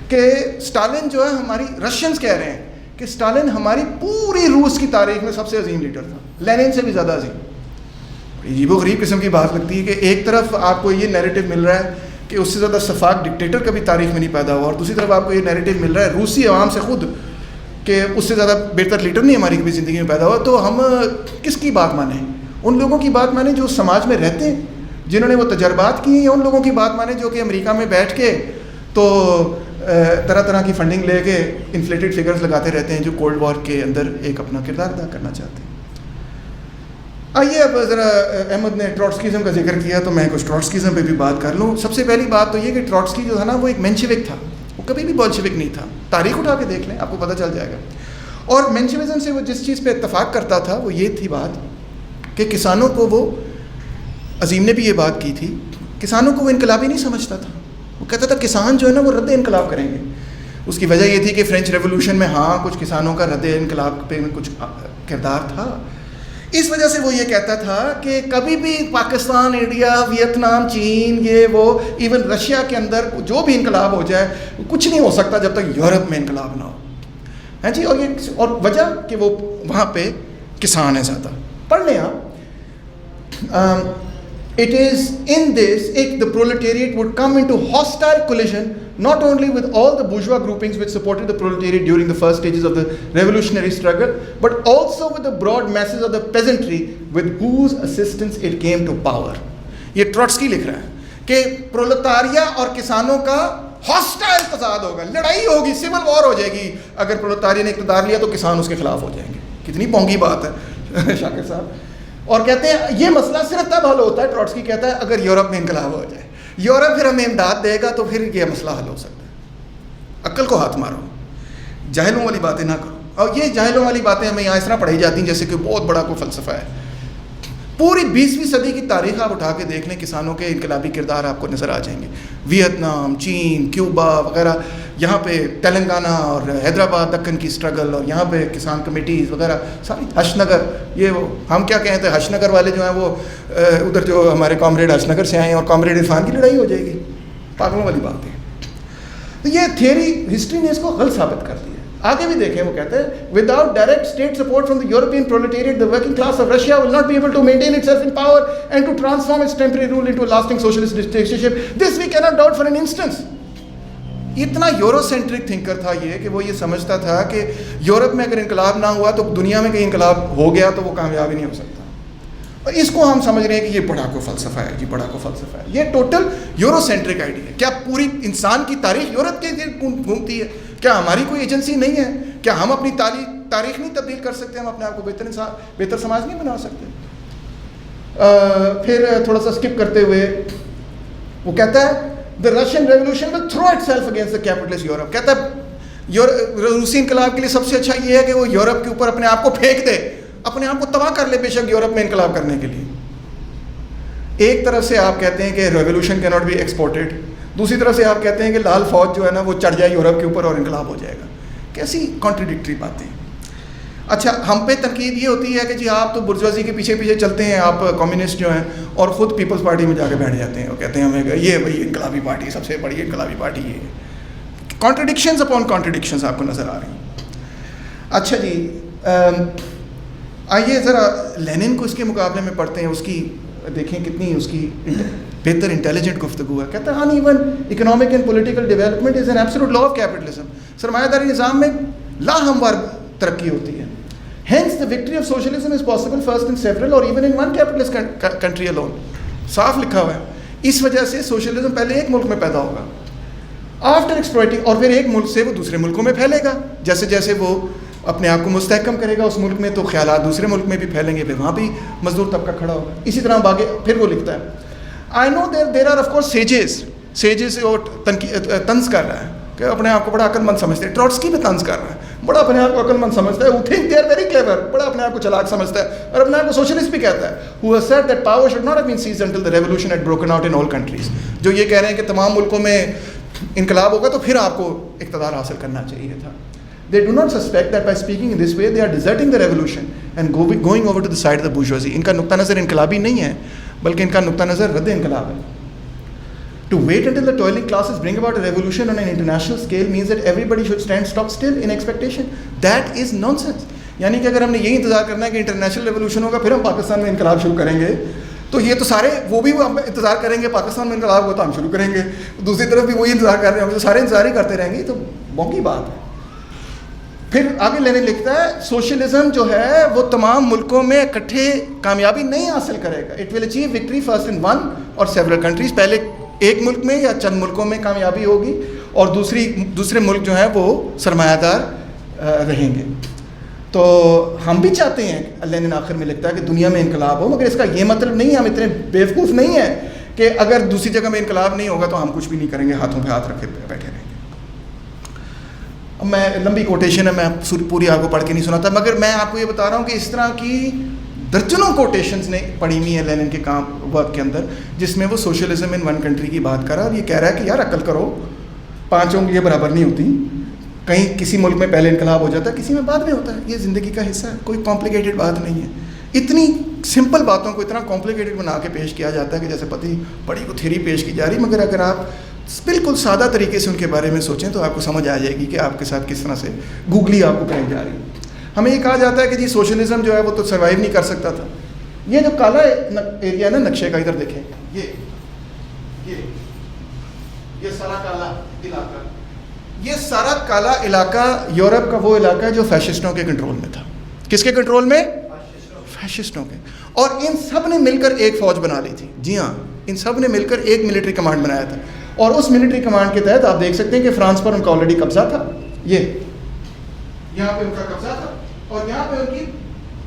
کہ اسٹالن جو ہے ہماری, رشینز کہہ رہے ہیں کہ اسٹالن ہماری پوری روس کی تاریخ میں سب سے عظیم لیڈر تھا, لینن سے بھی زیادہ عظیم. عجیب و غریب قسم کی بات لگتی ہے کہ ایک طرف آپ کو یہ نیریٹو مل رہا ہے کہ اس سے زیادہ شفاق ڈکٹیٹر کبھی تاریخ میں نہیں پیدا ہوا, اور دوسری طرف آپ کو یہ نیریٹو مل رہا ہے روسی عوام سے خود کہ اس سے زیادہ بہتر لیڈر نہیں ہماری کبھی زندگی میں پیدا ہوا. تو ہم کس کی بات مانیں؟ ان لوگوں کی بات مانیں جو سماج میں رہتے ہیں, جنہوں نے وہ تجربات کی ہیں, یا ان لوگوں کی بات مانیں جو کہ امریکہ میں بیٹھ کے تو طرح طرح کی فنڈنگ لے کے انفلیٹڈ فگرز لگاتے رہتے ہیں, جو کولڈ وار کے اندر ایک اپنا کردار ادا کرنا چاہتے ہیں. آئیے اب ذرا احمد نے ٹروٹسکیزم کا ذکر کیا تو میں کچھ ٹروٹسکیزم پہ بھی بات کر لوں. سب سے پہلی بات تو یہ کہ ٹروٹسکی جو تھا نا وہ ایک مینشوک تھا, وہ کبھی بھی بولشوک نہیں تھا. تاریخ اٹھا کے دیکھ لیں, آپ کو پتہ چل جائے گا. اور مینشوزم سے وہ جس چیز پہ اتفاق کرتا تھا وہ یہ تھی بات کہ کسانوں کو, وہ عظیم نے بھی یہ بات کی تھی, کسانوں کو وہ انقلابی نہیں سمجھتا تھا. وہ کہتا تھا کسان جو ہے نا وہ رد انقلاب کریں گے. اس کی وجہ یہ تھی کہ فرینچ ریولوشن میں ہاں کچھ کسانوں کا رد انقلاب پہ کچھ کردار تھا. اس وجہ سے وہ یہ کہتا تھا کہ کبھی بھی پاکستان, انڈیا, ویتنام, چین, یہ وہ, ایون رشیا کے اندر جو بھی انقلاب ہو جائے کچھ نہیں ہو سکتا جب تک یورپ میں انقلاب نہ ہو. ہاں جی. اور وجہ کہ وہ وہاں پہ کسان ہیں زیادہ. پڑھ لیں آپ. It is in this, the proletariat would come into hostile collision not only with all the bourgeois groupings which supported the proletariat during the first stages of the revolutionary struggle, but also with the broad masses of the peasantry with whose assistance it came to power. یہ ٹروٹسکی لکھ رہا ہے کہ پرولتاریہ اور کسانوں کا hostile تضاد ہوگا, لڑائی ہوگی, سول وار ہو جائے گی. اگر پرولتاریہ نے اقتدار لیا تو کسان اس کے خلاف ہو جائیں گے. کتنی پونگی بات ہے شاکر صاحب. اور کہتے ہیں یہ مسئلہ صرف تب حل ہوتا ہے, ٹروٹسکی کہتا ہے, اگر یورپ میں انقلاب ہو جائے. یورپ پھر ہمیں امداد دے گا تو پھر یہ مسئلہ حل ہو سکتا ہے. عقل کو ہاتھ مارو, جاہلوں والی باتیں نہ کرو. اور یہ جاہلوں والی باتیں ہمیں یہاں اس طرح پڑھائی جاتی ہیں جیسے کہ بہت بڑا کوئی فلسفہ ہے. پوری 20ویں صدی کی تاریخ آپ اٹھا کے دیکھ لیں, کسانوں کے انقلابی کردار آپ کو نظر آ جائیں گے. ویتنام, چین, کیوبا وغیرہ, یہاں پہ تلنگانہ اور حیدرآباد دکن کی اسٹرگل, اور یہاں پہ کسان کمیٹیز وغیرہ ساری. حش نگر, یہ وہ ہم کیا کہیں تھے, حش نگر والے جو ہیں وہ ادھر جو ہمارے کامریڈ حش نگر سے آئے ہیں اور کامریڈ عرفان کی لڑائی ہو جائے گی. پاگلوں والی بات ہے. تو یہ تھیوری ہسٹری نے اس کو غلط ثابت کر دیا. آگے بھی دیکھیں, وہ کہتے ہیں without direct state support from the European proletariat, the working class of Russia will not be able to maintain itself in power and to transform its temporary rule into a lasting socialist dictatorship. This we cannot doubt for an instance. اتنا euro centric thinker تھا یہ کہ وہ یہ سمجھتا تھا کہ Europe میں اگر انقلاب نہ ہوا تو دنیا میں کہیں انقلاب ہو گیا تو وہ کامیاب ہی نہیں ہو سکتا. اور اس کو ہم سمجھ رہے ہیں کہ یہ بڑا کو فلسفہ ہے, جی بڑا کو فلسفہ ہے. یہ ٹوٹل یورو سینٹرک آئیڈیا ہے. کیا پوری انسان کی تاریخ یورپ کے گھومتی ہے؟ کیا ہماری کوئی ایجنسی نہیں ہے؟ کیا ہم اپنی تاریخ نہیں تبدیل کر سکتے؟ ہم اپنے آپ کو بہتر سماج نہیں بنا سکتے؟ پھر تھوڑا سا اسکپ کرتے ہوئے وہ کہتا ہے the Russian revolution will throw itself against the capitalist Europe. کہتا ہے روسی انقلاب کے لیے سب سے اچھا یہ ہے کہ وہ یورپ کے اوپر اپنے آپ کو پھینک دے, اپنے آپ کو تباہ کر لے بے شک یورپ میں انقلاب کرنے کے لیے. ایک طرف سے آپ کہتے ہیں کہ ریولیوشن کی ناٹ بی ایکسپورٹڈ, دوسری طرف سے آپ کہتے ہیں کہ لال فوج جو ہے نا وہ چڑھ جائے یورپ کے اوپر اور انقلاب ہو جائے گا. کیسی کانٹریڈکٹری باتیں. اچھا ہم پہ تنقید یہ ہوتی ہے کہ جی آپ تو برجوازی کے پیچھے پیچھے چلتے ہیں, آپ کمیونسٹ جو ہیں, اور خود پیپلز پارٹی میں جا کے بیٹھ جاتے ہیں اور کہتے ہیں ہمیں یہ بھائی انقلابی پارٹی سب سے بڑی انقلابی پارٹی یہ ہے. کانٹرڈکشنز اپون کانٹرڈکشنز آپ کو نظر آ رہی ہیں. اچھا جی آئیے ذرا لینن کو اس کے مقابلے میں پڑھتے ہیں, اس کی دیکھیں کتنی اس کی بہتر انٹیلیجنٹ گفتگو ہے. کہتا ہے uneven economic and political development is an absolute law of capitalism. سرمایہ داری نظام میں لاہموار ترقی ہوتی ہے. Hence the victory of socialism is possible first in several or even in one capitalist country alone. صاف لکھا ہوا ہے. اس وجہ سے سوشلزم پہلے ایک ملک میں پیدا ہوگا, آفٹر ایکسپلوئٹنگ, اور پھر ایک ملک سے وہ دوسرے ملکوں میں پھیلے گا. جیسے جیسے وہ اپنے آپ کو مستحکم کرے گا اس ملک میں, تو خیالات دوسرے ملک میں بھی پھیلیں گے, پھر وہاں بھی مزدور طبقہ کھڑا ہوگا. اسی طرح آگے پھر وہ لکھتا ہے آئی نو there are of course sieges اور طنز کر رہا ہے کہ اپنے آپ کو بڑا عقل مند سمجھتے ہیں. ٹروٹسکی پہ طنز کر رہا ہے, بڑا اپنے آپ کو عقل مند سمجھتا ہے. Think they are very clever, بڑا اپنے آپ کو چلاک سمجھتا ہے اور اپنے آپ کو سوشلسٹ بھی کہتا ہے. who has said that power should not have been seized until the revolution had broken out in all countries. جو یہ کہہ رہے ہیں کہ تمام ملکوں میں انقلاب ہوگا تو پھر آپ کو اقتدار حاصل کرنا چاہیے تھا. They do not suspect that by speaking in this way they are deserting the revolution and going over to the side of the bourgeoisie. ان کا نقطہ نظر انقلابی نہیں ہے بلکہ ان کا نقطہ نظر رد انقلاب ہے. To wait until the toiling classes bring about a revolution on an international scale means that everybody should stand stock still in expectation. That is nonsense. یعنی کہ اگر ہم نے یہی انتظار کرنا ہے کہ انٹرنیشنل ریولوشن ہوگا پھر ہم پاکستان میں انقلاب شروع کریں گے, تو یہ تو سارے وہ بھی انتظار کریں گے پاکستان میں انقلاب ہو تو ہم شروع کریں گے, دوسری طرف بھی وہی انتظار کر رہے ہیں, تو سارے انتظار ہی کرتے رہیں گے. تو بونکی بات ہے. پھر آگے لینن لکھتا ہے سوشلزم جو ہے وہ تمام ملکوں میں اکٹھے کامیابی نہیں حاصل کرے گا. It will achieve victory first in one اور سیورل کنٹریز. پہلے ایک ملک میں یا چند ملکوں میں کامیابی ہوگی اور دوسرے ملک جو ہیں وہ سرمایہ دار رہیں گے. تو ہم بھی چاہتے ہیں, لینن آخر میں لکھتا ہے کہ دنیا میں انقلاب ہو, مگر اس کا یہ مطلب نہیں ہے, ہم اتنے بیوقوف نہیں ہیں کہ اگر دوسری جگہ میں انقلاب نہیں ہوگا تو ہم کچھ بھی نہیں کریں گے, ہاتھوں پہ ہاتھ رکھے بیٹھے رہیں گے. میں لمبی کوٹیشن ہے, میں پوری آپ کو پڑھ کے نہیں سناتا, مگر میں آپ کو یہ بتا رہا ہوں کہ اس طرح کی درجنوں کوٹیشنز نے پڑھی ہوئی ہیں لینن کے کام ورک کے اندر, جس میں وہ سوشلزم ان ون کنٹری کی بات کر رہا ہے اور یہ کہہ رہا ہے کہ یار عقل کرو, 5 انگلیاں برابر نہیں ہوتی, کہیں کسی ملک میں پہلے انقلاب ہو جاتا ہے, کسی میں بعد میں ہوتا ہے. یہ زندگی کا حصہ ہے, کوئی کمپلیکیٹڈ بات نہیں ہے. اتنی سمپل باتوں کو اتنا کمپلیکیٹڈ بنا کے پیش کیا جاتا ہے کہ جیسے بڑی کو تھیری پیش کی جا رہی, مگر اگر آپ بالکل سادہ طریقے سے ان کے بارے میں سوچیں تو آپ کو سمجھ آ جائے گی کہ آپ کے ساتھ کس طرح سے گوگلی آپ کو کہی جا رہی ہے. ہمیں یہ کہا جاتا ہے کہ جی سوشلزم جو ہے وہ تو سروائیو نہیں کر سکتا تھا. یہ جو کالا ایریا نا نقشے کا, ادھر دیکھیں, یہ سارا کالا علاقہ, یہ سارا کالا علاقہ یورپ کا وہ علاقہ ہے جو فیشسٹوں کے کنٹرول میں تھا. کس کے کنٹرول میں؟ فیشسٹوں کے. اور ان سب نے مل کر ایک فوج بنا لی تھی. جی ہاں, ان سب نے مل کر ایک ملٹری کمانڈ بنایا تھا, اور اس ملٹری کمانڈ کے تحت آپ دیکھ سکتے ہیں کہ فرانس پر ان کا آلریڈی قبضہ تھا. یہ یہاں پہ ان کا قبضہ تھا, اور یہاں پہ ان کی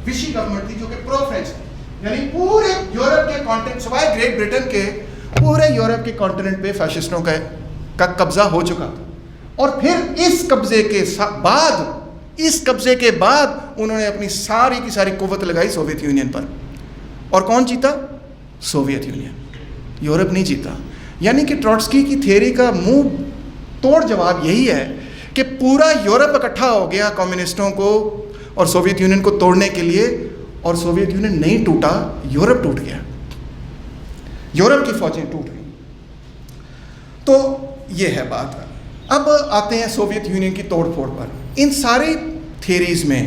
وشی گورنمنٹ تھی جو کہ پرو فرینچ تھی. یعنی پورے یورپ کے کانٹیننٹ سوائے گریٹ برٹن کے پورے یورپ کے کانٹیننٹ پہ فیشسٹوں کا قبضہ ہو چکا تھا. اور پھر اس قبضے کے بعد انہوں نے اپنی ساری کی ساری قوت لگائی سوویت یونین پر. اور کون جیتا؟ سوویت یونین, یورپ نہیں جیتا. یعنی کہ ٹروٹسکی کی تھیوری کا منہ توڑ جواب یہی ہے کہ پورا یورپ اکٹھا ہو گیا کمیونسٹوں کو اور سوویت یونین کو توڑنے کے لیے, اور سوویت یونین نہیں ٹوٹا, یورپ ٹوٹ گیا, یورپ کی فوجیں ٹوٹ گئیں. تو یہ ہے بات. اب آتے ہیں سوویت یونین کی توڑ پھوڑ پر. ان ساری تھیریز میں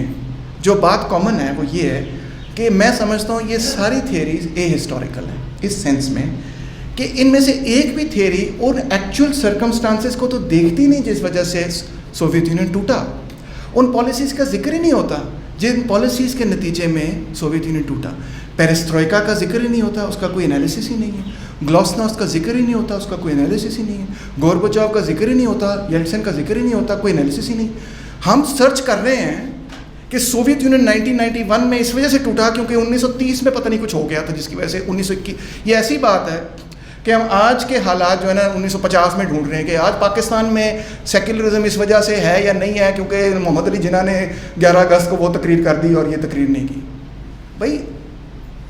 جو بات کامن ہے وہ یہ ہے کہ میں سمجھتا ہوں یہ ساری تھیریز اے ہسٹوریکل ہیں, اس سینس میں کہ ان میں سے ایک بھی تھیری ان ایکچوئل سرکمسٹانسز کو تو دیکھتی نہیں جس وجہ سے سوویت یونین ٹوٹا. ان پالیسیز کا ذکر ہی نہیں ہوتا جن پالیسیز کے نتیجے میں سوویت یونین ٹوٹا. پیرسٹروئکا کا ذکر ہی نہیں ہوتا, اس کا کوئی انالیسس ہی نہیں ہے. گلوسناست کا ذکر ہی نہیں ہوتا, اس کا کوئی انالیسس ہی نہیں ہے. گورباچوف کا ذکر ہی نہیں ہوتا, یلٹسن کا ذکر ہی نہیں ہوتا, کوئی انالیسس ہی نہیں. ہم سرچ کر رہے ہیں کہ سوویت یونین 1991 میں اس وجہ سے ٹوٹا کیونکہ 1930 میں پتہ نہیں کچھ ہو گیا تھا جس کی وجہ سے 1921. یہ ایسی بات ہے کہ ہم آج کے حالات جو ہے نا 1950 میں ڈھونڈ رہے ہیں کہ آج پاکستان میں سیکولرزم اس وجہ سے ہے یا نہیں ہے کیونکہ محمد علی جناح نے 11 اگست کو وہ تقریر کر دی اور یہ تقریر نہیں کی. بھائی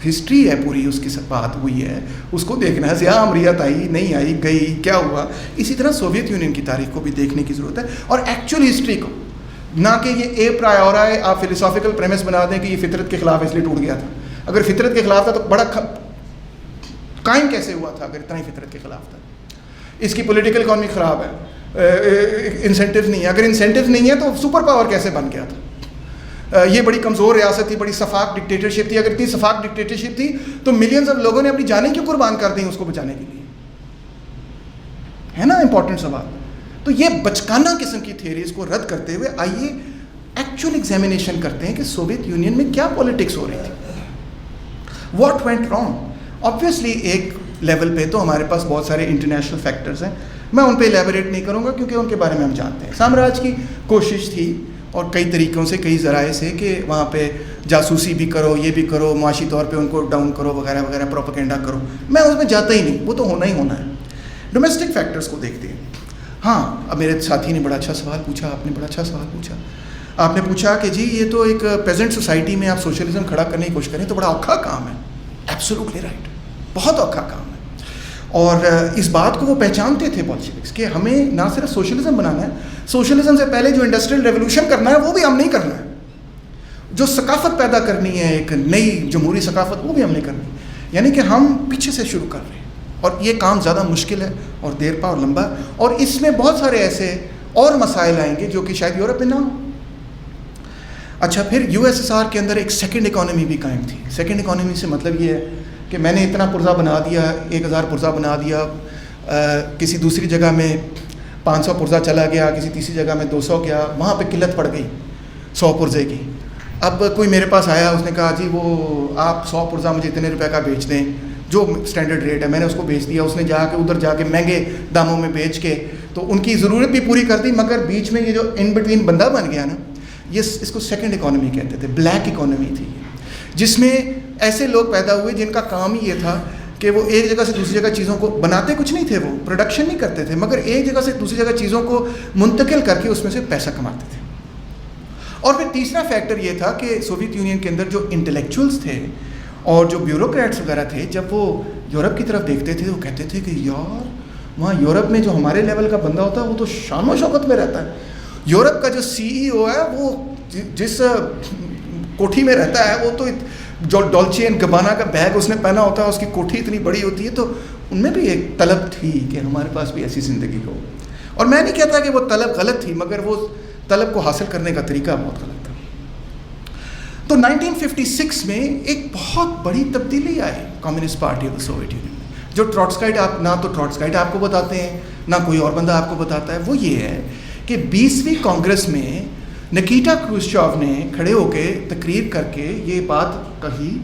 ہسٹری ہے پوری, اس کی بات ہوئی ہے, اس کو دیکھنا ہے. ضیاء امریت آئی نہیں آئی, گئی, کیا ہوا. اسی طرح سوویت یونین کی تاریخ کو بھی دیکھنے کی ضرورت ہے اور ایکچوئل ہسٹری کو. نہ کہ یہ اے پرایورا ہے آپ فلسافیکل پریمس بنا دیں کہ یہ فطرت کے خلاف اس لیے ٹوٹ گیا تھا. اگر فطرت کے خلاف تھا تو بڑا قائم کیسے ہوا تھا اگر اتنا ہی فطرت کے خلاف تھا؟ اس کی پولیٹیکل اکانومی خراب ہے, انسینٹیوز نہیں ہے. اگر انسینٹیوز نہیں ہے تو سپر پاور کیسے بن گیا تھا؟ یہ بڑی کمزور ریاست تھی, بڑی شفاف ڈکٹیٹرشپ تھی. اگر اتنی شفاف ڈکٹیٹرشپ تھی تو ملینز آف لوگوں نے اپنی جانیں کیوں قربان کر دیں اس کو بچانے کے لیے؟ ہے نا امپورٹنٹ سوال. تو یہ بچکانہ قسم کی تھیریز کو رد کرتے ہوئے آئیے ایکچوئل ایگزامینیشن کرتے ہیں کہ سوویت یونین میں کیا پالیٹکس ہو رہی تھی, واٹ وینٹ رانگ. آبویسلی ایک لیول پہ تو ہمارے پاس بہت سارے انٹرنیشنل فیکٹرز ہیں, میں ان پہ الیبوریٹ نہیں کروں گا کیونکہ ان کے بارے میں ہم جانتے ہیں. سامراج کی کوشش تھی اور کئی طریقوں سے, کئی ذرائع سے, کہ وہاں پہ جاسوسی بھی کرو, یہ بھی کرو, معاشی طور پہ ان کو ڈاؤن کرو وغیرہ وغیرہ, پروپیگنڈا کرو. میں اس میں جاتا ہی نہیں, وہ تو ہونا ہی ہونا ہے. ڈومیسٹک فیکٹرز کو دیکھتے ہیں. ہاں, اب میرے ساتھی نے بڑا اچھا سوال پوچھا, آپ نے بڑا اچھا سوال پوچھا. آپ نے پوچھا کہ جی یہ تو ایک پیزنٹ سوسائٹی میں آپ سوشلزم کھڑا کرنے کی کوشش کریں تو بڑا اوکھا کام ہے. ایبسولوٹلی رائٹ, بہت اوکھا کام ہے. اور اس بات کو وہ پہچانتے تھے بولشیوکس کہ ہمیں نہ صرف سوشلزم بنانا ہے, سوشلزم سے پہلے جو انڈسٹریل ریولوشن کرنا ہے وہ بھی ہم نہیں کرنا ہے. جو ثقافت پیدا کرنی ہے, ایک نئی جمہوری ثقافت, وہ بھی ہم نہیں کرنی. یعنی کہ ہم پیچھے سے شروع کر رہے ہیں اور یہ کام زیادہ مشکل ہے اور دیر پا اور لمبا, اور اس میں بہت سارے ایسے اور مسائل آئیں گے جو کہ شاید یورپ میں نہ ہوں. اچھا, پھر یو ایس ایس آر کے اندر ایک سیکنڈ اکانومی بھی قائم تھی. سیکنڈ اکانومی سے مطلب یہ ہے کہ میں نے اتنا پرزہ بنا دیا, 1000 پرزہ بنا دیا, کسی دوسری جگہ میں 500 پرزہ چلا گیا, کسی تیسری جگہ میں 200 گیا, وہاں پہ قلت پڑ گئی 100 پرزے کی. اب کوئی میرے پاس آیا, اس نے کہا جی وہ آپ 100 پرزہ مجھے اتنے روپے کا بیچ دیں, جو اسٹینڈرڈ ریٹ ہے. میں نے اس کو بیچ دیا, اس نے جا کے ادھر جا کے مہنگے داموں میں بیچ کے تو ان کی ضرورت بھی پوری کر دی, مگر بیچ میں یہ جو ان بٹوین بندہ بن گیا نا, یہ اس کو سیکنڈ اکانومی کہتے تھے. بلیک اکانومی تھی جس میں ایسے لوگ پیدا ہوئے جن کا کام ہی یہ تھا کہ وہ ایک جگہ سے دوسری جگہ چیزوں کو بناتے کچھ نہیں تھے, وہ پروڈکشن نہیں کرتے تھے, مگر ایک جگہ سے دوسری جگہ چیزوں کو منتقل کر کے اس میں سے پیسہ کماتے تھے. اور پھر تیسرا فیکٹر یہ تھا کہ سوویت یونین کے اندر جو انٹلیکچوئلس تھے اور جو بیوروکریٹس وغیرہ تھے, جب وہ یورپ کی طرف دیکھتے تھے وہ کہتے تھے کہ یار وہاں یورپ میں جو ہمارے لیول کا بندہ ہوتا ہے وہ تو شان و شوکت میں رہتا ہے. یورپ کا جو سی ای او ہے وہ جس کوٹھی میں رہتا ہے وہ تو جو ڈولچے اینڈ گبانا کا بیگ اس نے پہنا ہوتا ہے, اس کی کوٹھی اتنی بڑی ہوتی ہے. تو ان میں بھی ایک طلب تھی کہ ہمارے پاس بھی ایسی زندگی ہو. اور میں نہیں کہتا کہ وہ طلب غلط تھی, مگر وہ طلب کو حاصل کرنے کا طریقہ بہت غلط تھا. تو 1956 میں ایک بہت بڑی تبدیلی آئی communist party of Soviet Union میں, جو ٹروٹسکائٹ آپ نہ تو ٹروٹسکائٹ آپ کو بتاتے ہیں نہ کوئی اور بندہ آپ کو بتاتا ہے. وہ یہ ہے کہ 20ویں کانگریس میں نکیٹا کروشچوف نے کھڑے ہو کے تقریر کر کے یہ بات کہی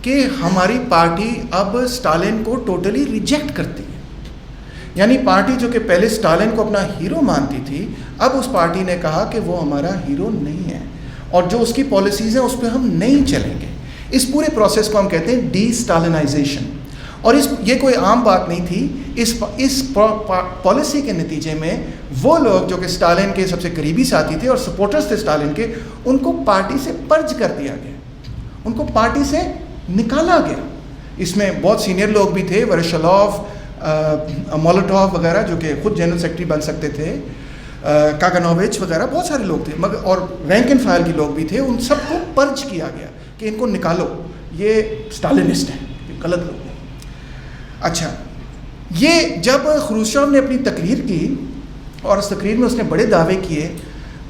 کہ ہماری پارٹی اب اسٹالن کو ٹوٹلی ریجیکٹ کرتی ہے. یعنی پارٹی جو کہ پہلے اسٹالن کو اپنا ہیرو مانتی تھی, اب اس پارٹی نے کہا کہ وہ ہمارا ہیرو نہیں ہے اور جو اس کی پالیسیز ہیں اس پہ ہم نہیں چلیں گے. اس پورے پروسیس کو ہم کہتے ہیں ڈی اسٹالنائزیشن. اور یہ کوئی عام بات نہیں تھی. اس پالیسی کے نتیجے میں وہ لوگ جو کہ اسٹالن کے سب سے قریبی ساتھی تھے اور سپورٹرز تھے اسٹالن کے, ان کو پارٹی سے پرج کر دیا گیا, ان کو پارٹی سے نکالا گیا. اس میں بہت سینئر لوگ بھی تھے, ورشلوف, مولوٹوف وغیرہ جو کہ خود جنرل سیکرٹری بن سکتے تھے, کاگانووچ وغیرہ, بہت سارے لوگ تھے, مگر اور رینک اینڈ فائل کے لوگ بھی تھے. ان سب کو پرج کیا گیا کہ ان کو نکالو, یہ اسٹالنسٹ ہیں, یہ غلط لوگ ہیں. اچھا, یہ جب خروشچوف نے اپنی تقریر کی اور اس تقریر میں اس نے بڑے دعوے کیے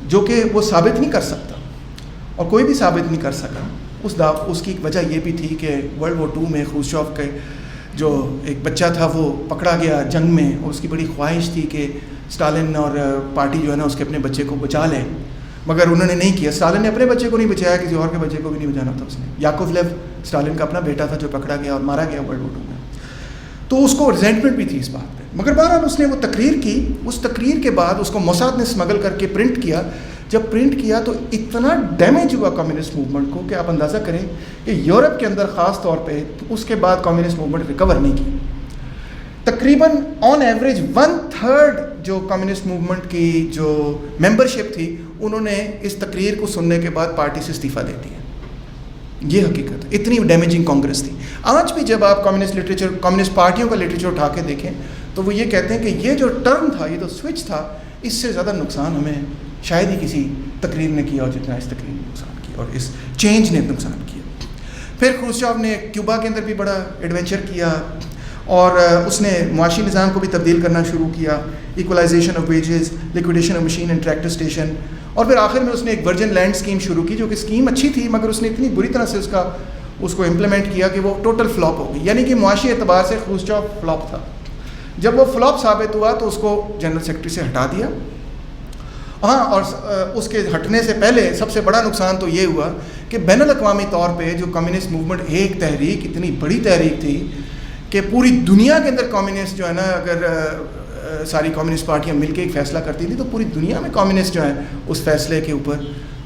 جو کہ وہ ثابت نہیں کر سکتا اور کوئی بھی ثابت نہیں کر سکا. اس کی ایک وجہ یہ بھی تھی کہ ورلڈ وار 2 میں خروشچوف کے جو ایک بچہ تھا وہ پکڑا گیا جنگ میں, اور اس کی بڑی خواہش تھی کہ اسٹالن اور پارٹی جو ہے نا اس کے اپنے بچے کو بچا لے, مگر انہوں نے نہیں کیا. اسٹالن نے اپنے بچے کو نہیں بچایا, کسی اور کے بچے کو بھی نہیں بچانا تھا اس نے. یاکولیو اسٹالن کا اپنا بیٹا تھا جو پکڑا گیا اور مارا گیا ورلڈ وار 2 میں. تو اس کو ریزنٹمنٹ بھی تھی اس بات پہ. مگر بہرحال اس نے وہ تقریر کی. اس تقریر کے بعد اس کو موساد نے اسمگل کر کے پرنٹ کیا. جب پرنٹ کیا تو اتنا ڈیمیج ہوا کمیونسٹ موومنٹ کو کہ آپ اندازہ کریں کہ یورپ کے اندر خاص طور پہ اس کے بعد کمیونسٹ موومنٹ ریکور نہیں کی. تقریباً آن ایوریج 1/3 جو کمیونسٹ موومنٹ کی جو ممبرشپ تھی انہوں نے اس تقریر کو سننے کے بعد پارٹی سے استعفیٰ دے دیا. یہ حقیقت, اتنی ڈیمیجنگ کانگریس تھی. آج بھی جب آپ کمیونسٹ لٹریچر, کمیونسٹ پارٹیوں کا لٹریچر اٹھا کے دیکھیں تو وہ یہ کہتے ہیں کہ یہ جو ٹرن تھا, یہ جو سوئچ تھا, اس سے زیادہ نقصان ہمیں شاید ہی کسی تقریر نے کیا اور جتنا اس تقریر نے نقصان کیا اور اس چینج نے نقصان کیا. پھر خروشچوف نے کیوبا کے اندر بھی بڑا ایڈونچر کیا اور اس نے معاشی نظام کو بھی تبدیل کرنا شروع کیا, equalisation of wages, liquidation of machine and tractor station, اور پھر آخر میں اس نے ایک ورجن لینڈ اسکیم شروع کی جو کہ اسکیم اچھی تھی مگر اس نے اتنی بری طرح سے اس کو امپلیمنٹ کیا کہ وہ ٹوٹل فلاپ ہو گئی. یعنی کہ معاشی اعتبار سے خروشچوف فلاپ تھا. جب وہ فلاپ ثابت ہوا تو اس کو جنرل سیکرٹری سے ہٹا دیا. ہاں, اور اس کے ہٹنے سے پہلے سب سے بڑا نقصان تو یہ ہوا کہ بین الاقوامی طور پہ جو کمیونسٹ موومنٹ ایک تحریک اتنی بڑی تحریک تھی کہ پوری دنیا کے اندر کمیونسٹ جو ہے نا, اگر ساری کمیونسٹ پارٹیاں مل کے ایک فیصلہ کرتی تھی تو پوری دنیا میں کمیونسٹ جو ہیں اس فیصلے کے اوپر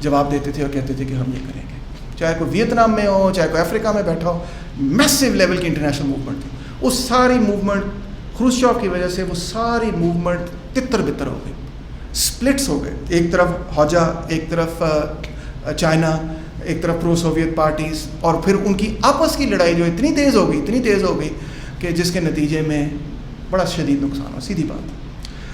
جواب دیتے تھے اور کہتے تھے کہ ہم یہ کریں گے, چاہے کوئی ویتنام میں ہو, چاہے کوئی افریقہ میں بیٹھا ہو. میسو لیول کی انٹرنیشنل موومنٹ تھی. اس ساری موومنٹ خروشچوف کی وجہ سے وہ ساری موومنٹ تتر بتر ہو گئی, سپلٹس ہو گئے. ایک طرف ہوجا, ایک طرف چائنا, ایک طرف پرو سوویت پارٹیز, اور پھر ان کی آپس کی لڑائی جو اتنی تیز ہو گئی کہ جس کے نتیجے میں بڑا شدید نقصان ہو. سیدھی بات ہے.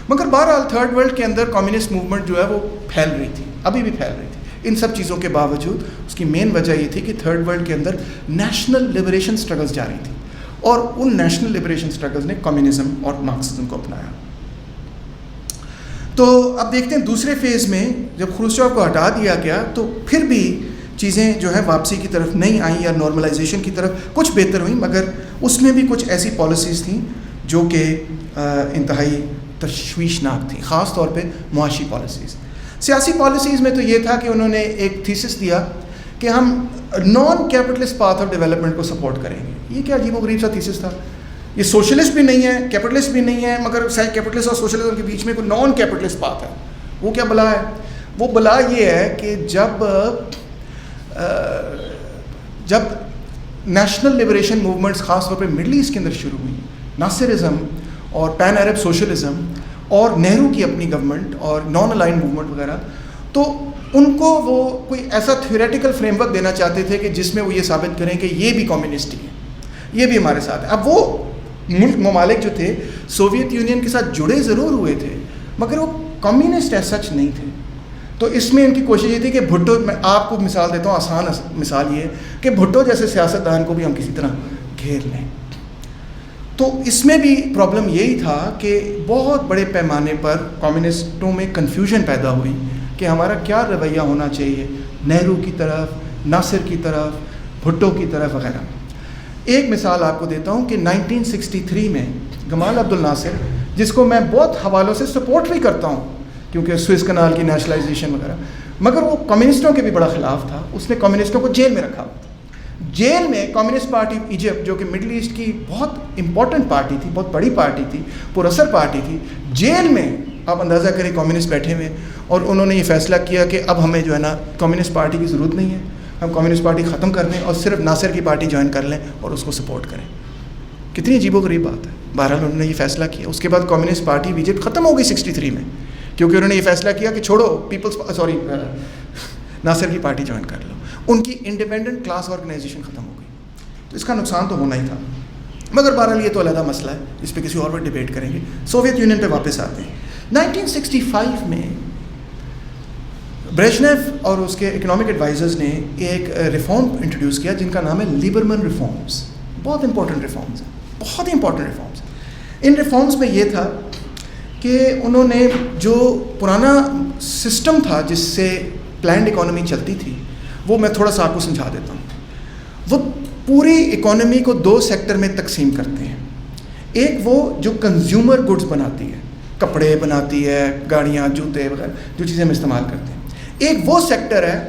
مگر بہرحال تھرڈ ورلڈ کے اندر کمیونسٹ موومنٹ جو ہے وہ پھیل رہی تھی, ابھی بھی پھیل رہی تھی. ان سب چیزوں کے باوجود اس کی مین وجہ یہ تھی کہ تھرڈ ورلڈ کے اندر نیشنل لبریشن سٹرگلز جاری تھی اور ان نیشنل لبریشن سٹرگلز نے کمیونزم اور مارکسزم کو اپنایا. تو اب دیکھتے ہیں دوسرے فیز میں جب خروشچوف کو ہٹا دیا گیا تو پھر بھی چیزیں جو ہے واپسی کی طرف نہیں آئیں یا نارملائزیشن کی طرف کچھ بہتر ہوئیں, مگر اس میں بھی کچھ ایسی پالیسیز تھیں جو کہ انتہائی تشویشناک تھیں, خاص طور پہ معاشی پالیسیز. سیاسی پالیسیز میں تو یہ تھا کہ انہوں نے ایک تھیسس دیا کہ ہم naan capitalist path of development کو سپورٹ کریں گے. یہ کیا عجیب و غریب سا تھیسس تھا. یہ سوشلسٹ بھی نہیں ہے, کیپٹلسٹ بھی نہیں ہے, مگر کیپٹلسٹ اور سوشلزم کے بیچ میں کوئی نان کیپٹلسٹ پاتھ ہے. وہ کیا بلا ہے؟ وہ بلا یہ ہے کہ جب نیشنل لبریشن موومنٹس خاص طور پہ مڈل ایسٹ کے اندر شروع ہوئی, ناصرزم اور پین عرب سوشلزم اور نہرو کی اپنی گورنمنٹ اور نان الائن موومنٹ وغیرہ, تو ان کو وہ کوئی ایسا تھیوریٹیکل فریم ورک دینا چاہتے تھے کہ جس میں وہ یہ ثابت کریں کہ یہ بھی کمیونسٹ ہی ہے, یہ بھی ہمارے ساتھ ہے. اب وہ ملک ممالک جو تھے سوویت یونین کے ساتھ جڑے ضرور ہوئے تھے مگر وہ کمیونسٹ ایز سچ نہیں تھے. تو اس میں ان کی کوشش یہ تھی کہ بھٹو, میں آپ کو مثال دیتا ہوں, آسان مثال یہ ہے کہ بھٹو جیسے سیاستدان کو بھی ہم کسی طرح گھیر لیں. تو اس میں بھی پرابلم یہی تھا کہ بہت بڑے پیمانے پر کمیونسٹوں میں کنفیوژن پیدا ہوئی کہ ہمارا کیا رویہ ہونا چاہیے نہرو کی طرف, ناصر کی طرف, بھٹو کی طرف وغیرہ. ایک مثال آپ کو دیتا ہوں کہ 1963 میں گمال عبد الناصر, جس کو میں بہت حوالوں سے سپورٹ بھی کرتا ہوں کیونکہ سوئس کنال کی نیشنلائزیشن وغیرہ, مگر وہ کمیونسٹوں کے بھی بڑا خلاف تھا. اس نے کمیونسٹوں کو جیل میں رکھا. جیل میں کمیونسٹ پارٹی ایجپٹ جو کہ مڈل ایسٹ کی بہت امپورٹنٹ پارٹی تھی, بہت بڑی پارٹی تھی, پر اثر پارٹی تھی, جیل میں آپ اندازہ کریں کمیونسٹ بیٹھے ہوئے, اور انہوں نے یہ فیصلہ کیا کہ اب ہمیں جو ہے نا کمیونسٹ پارٹی کی ضرورت نہیں ہے, ہم کمیونسٹ پارٹی ختم کر لیں اور صرف ناصر کی پارٹی جوائن کر لیں اور اس کو سپورٹ کریں. کتنی عجیب و غریب بات ہے. بہرحال انہوں نے یہ فیصلہ کیا. اس کے بعد کمیونسٹ پارٹی ایجپٹ ختم ہو گئی 63 میں, کیونکہ انہوں نے یہ فیصلہ کیا کہ چھوڑو ناصر کی پارٹی جوائن کر لو. ان کی انڈیپینڈنٹ کلاس آرگنائزیشن ختم ہو گئی. تو اس کا نقصان تو ہونا ہی تھا, مگر بہرحال یہ تو علیحدہ مسئلہ ہے, اس پہ کسی اور وقت ڈیبیٹ کریں گے. سوویت یونین پہ واپس آتے ہیں. 1965 میں بریژنیو اور اس کے اکنامک ایڈوائزرز نے ایک ریفارم انٹروڈیوس کیا جن کا نام ہے لیبرمن ریفارمز. بہت امپورٹنٹ ریفارمز ہیں, بہت ہی امپورٹنٹ ریفارمز. ان ریفارمز میں یہ تھا کہ انہوں نے جو پرانا سسٹم تھا جس سے پلانڈ اکانومی چلتی تھی, وہ میں تھوڑا سا آپ کو سمجھا دیتا ہوں. وہ پوری اکانومی کو 2 سیکٹر میں تقسیم کرتے ہیں. ایک وہ جو کنزیومر گڈز بناتی ہے, کپڑے بناتی ہے, گاڑیاں, جوتے وغیرہ جو چیزیں ہم استعمال کرتے ہیں. ایک وہ سیکٹر ہے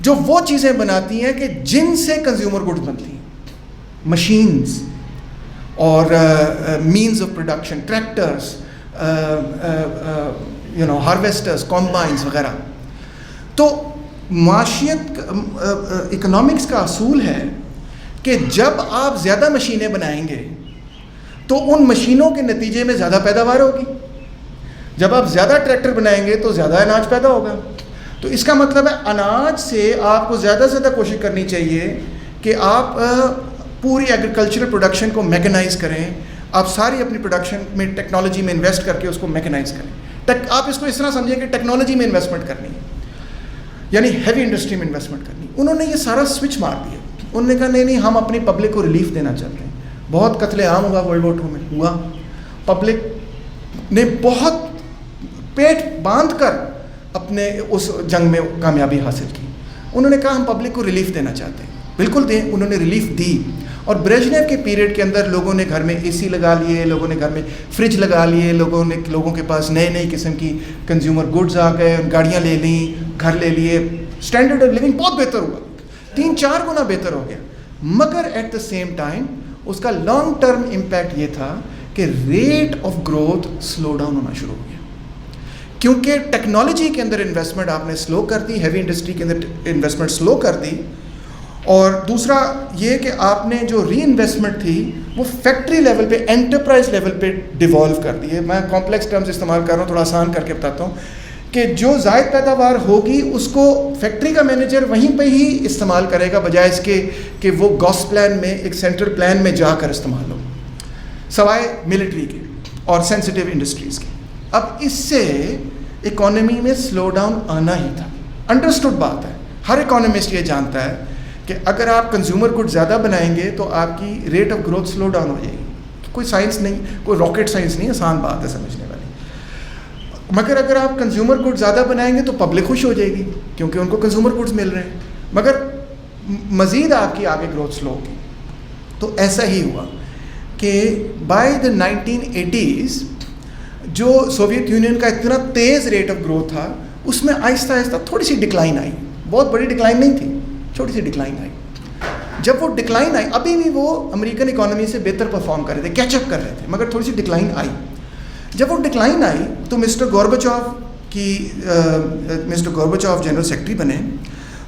جو وہ چیزیں بناتی ہیں کہ جن سے کنزیومر گڈز بنتی ہیں, مشینز اور means of production, tractors, harvesters, combines وغیرہ. تو معاشیت اکنامکس کا اصول ہے کہ جب آپ زیادہ مشینیں بنائیں گے تو ان مشینوں کے نتیجے میں زیادہ پیداوار ہوگی. جب آپ زیادہ ٹریکٹر بنائیں گے تو زیادہ اناج پیدا ہوگا. تو اس کا مطلب ہے اناج سے آپ کو زیادہ سے زیادہ کوشش کرنی چاہیے کہ آپ پوری ایگریکلچرل پروڈکشن کو میکنائز کریں. آپ ساری اپنی پروڈکشن میں ٹیکنالوجی میں انویسٹ کر کے اس کو میکنائز کریں. آپ اس کو اس طرح سمجھیں کہ ٹیکنالوجی میں انویسٹمنٹ کرنی ہے. یعنی ہیوی انڈسٹری میں انویسٹمنٹ کرنی. انہوں نے یہ سارا سوئچ مار دیا. انہوں نے کہا نہیں ہم اپنی پبلک کو ریلیف دینا چاہتے ہیں. بہت قتل عام ہوا ورلڈ وار 2 میں ہوا. پبلک نے بہت پیٹ باندھ کر اپنے اس جنگ میں کامیابی حاصل کی. انہوں نے کہا ہم پبلک کو ریلیف دینا چاہتے ہیں. بالکل دیں. انہوں نے ریلیف دی. اور بریجنیو کے پیریڈ کے اندر لوگوں نے گھر میں اے سی لگا لیے, لوگوں نے گھر میں فریج لگا لیے, لوگوں کے پاس نئی قسم کی کنزیومر گڈز آ گئے, گاڑیاں لے لیں, گھر لے لیے. اسٹینڈرڈ آف لیونگ بہت بہتر ہوا, 3-4 گنا بہتر ہو گیا. مگر ایٹ دا سیم ٹائم اس کا لانگ ٹرم امپیکٹ یہ تھا کہ rate of growth slow down ہونا شروع ہو گیا, کیونکہ ٹیکنالوجی کے اندر انویسٹمنٹ آپ نے سلو کر دی, ہیوی انڈسٹری کے اندر انویسٹمنٹ سلو کر دی. اور دوسرا یہ کہ آپ نے جو ری انویسٹمنٹ تھی وہ فیکٹری لیول پہ, انٹرپرائز لیول پہ ڈیوالو کر دی ہے. میں کمپلیکس ٹرمز استعمال کر رہا ہوں, تھوڑا آسان کر کے بتاتا ہوں کہ جو زائد پیداوار ہوگی اس کو فیکٹری کا مینیجر وہیں پہ ہی استعمال کرے گا, بجائے اس کے کہ وہ گوس پلان میں, ایک سینٹرل پلان میں جا کر استعمال ہو, سوائے ملٹری کے اور سینسٹیو انڈسٹریز کے. اب اس سے اکانومی میں سلو ڈاؤن آنا ہی تھا. انڈرسٹوڈ بات ہے, ہر اکانومسٹ یہ جانتا ہے کہ اگر آپ کنزیومر گڈ زیادہ بنائیں گے تو آپ کی rate of growth slow down ہو جائے گی. کوئی سائنس نہیں, کوئی راکٹ سائنس نہیں, آسان بات ہے سمجھنے والی. مگر اگر آپ کنزیومر گڈ زیادہ بنائیں گے تو پبلک خوش ہو جائے گی کیونکہ ان کو کنزیومر گڈز مل رہے ہیں, مگر مزید آپ کی آگے گروتھ سلو ہوگی. تو ایسا ہی ہوا کہ بائی دا 1980s جو سوویت یونین کا اتنا تیز ریٹ آف گروتھ تھا اس میں آہستہ آہستہ تھوڑی سی ڈکلائن آئی. بہت بڑی ڈکلائن نہیں تھی, چھوٹی سی ڈکلائن آئی. جب وہ ڈکلائن آئی, ابھی بھی وہ امریکن اکانومی سے بہتر پرفارم کر رہے تھے, کیچ اپ کر رہے تھے, مگر تھوڑی سی ڈکلائن آئی. جب وہ ڈکلائن آئی تو مسٹر گورباچوف جنرل سیکرٹری بنے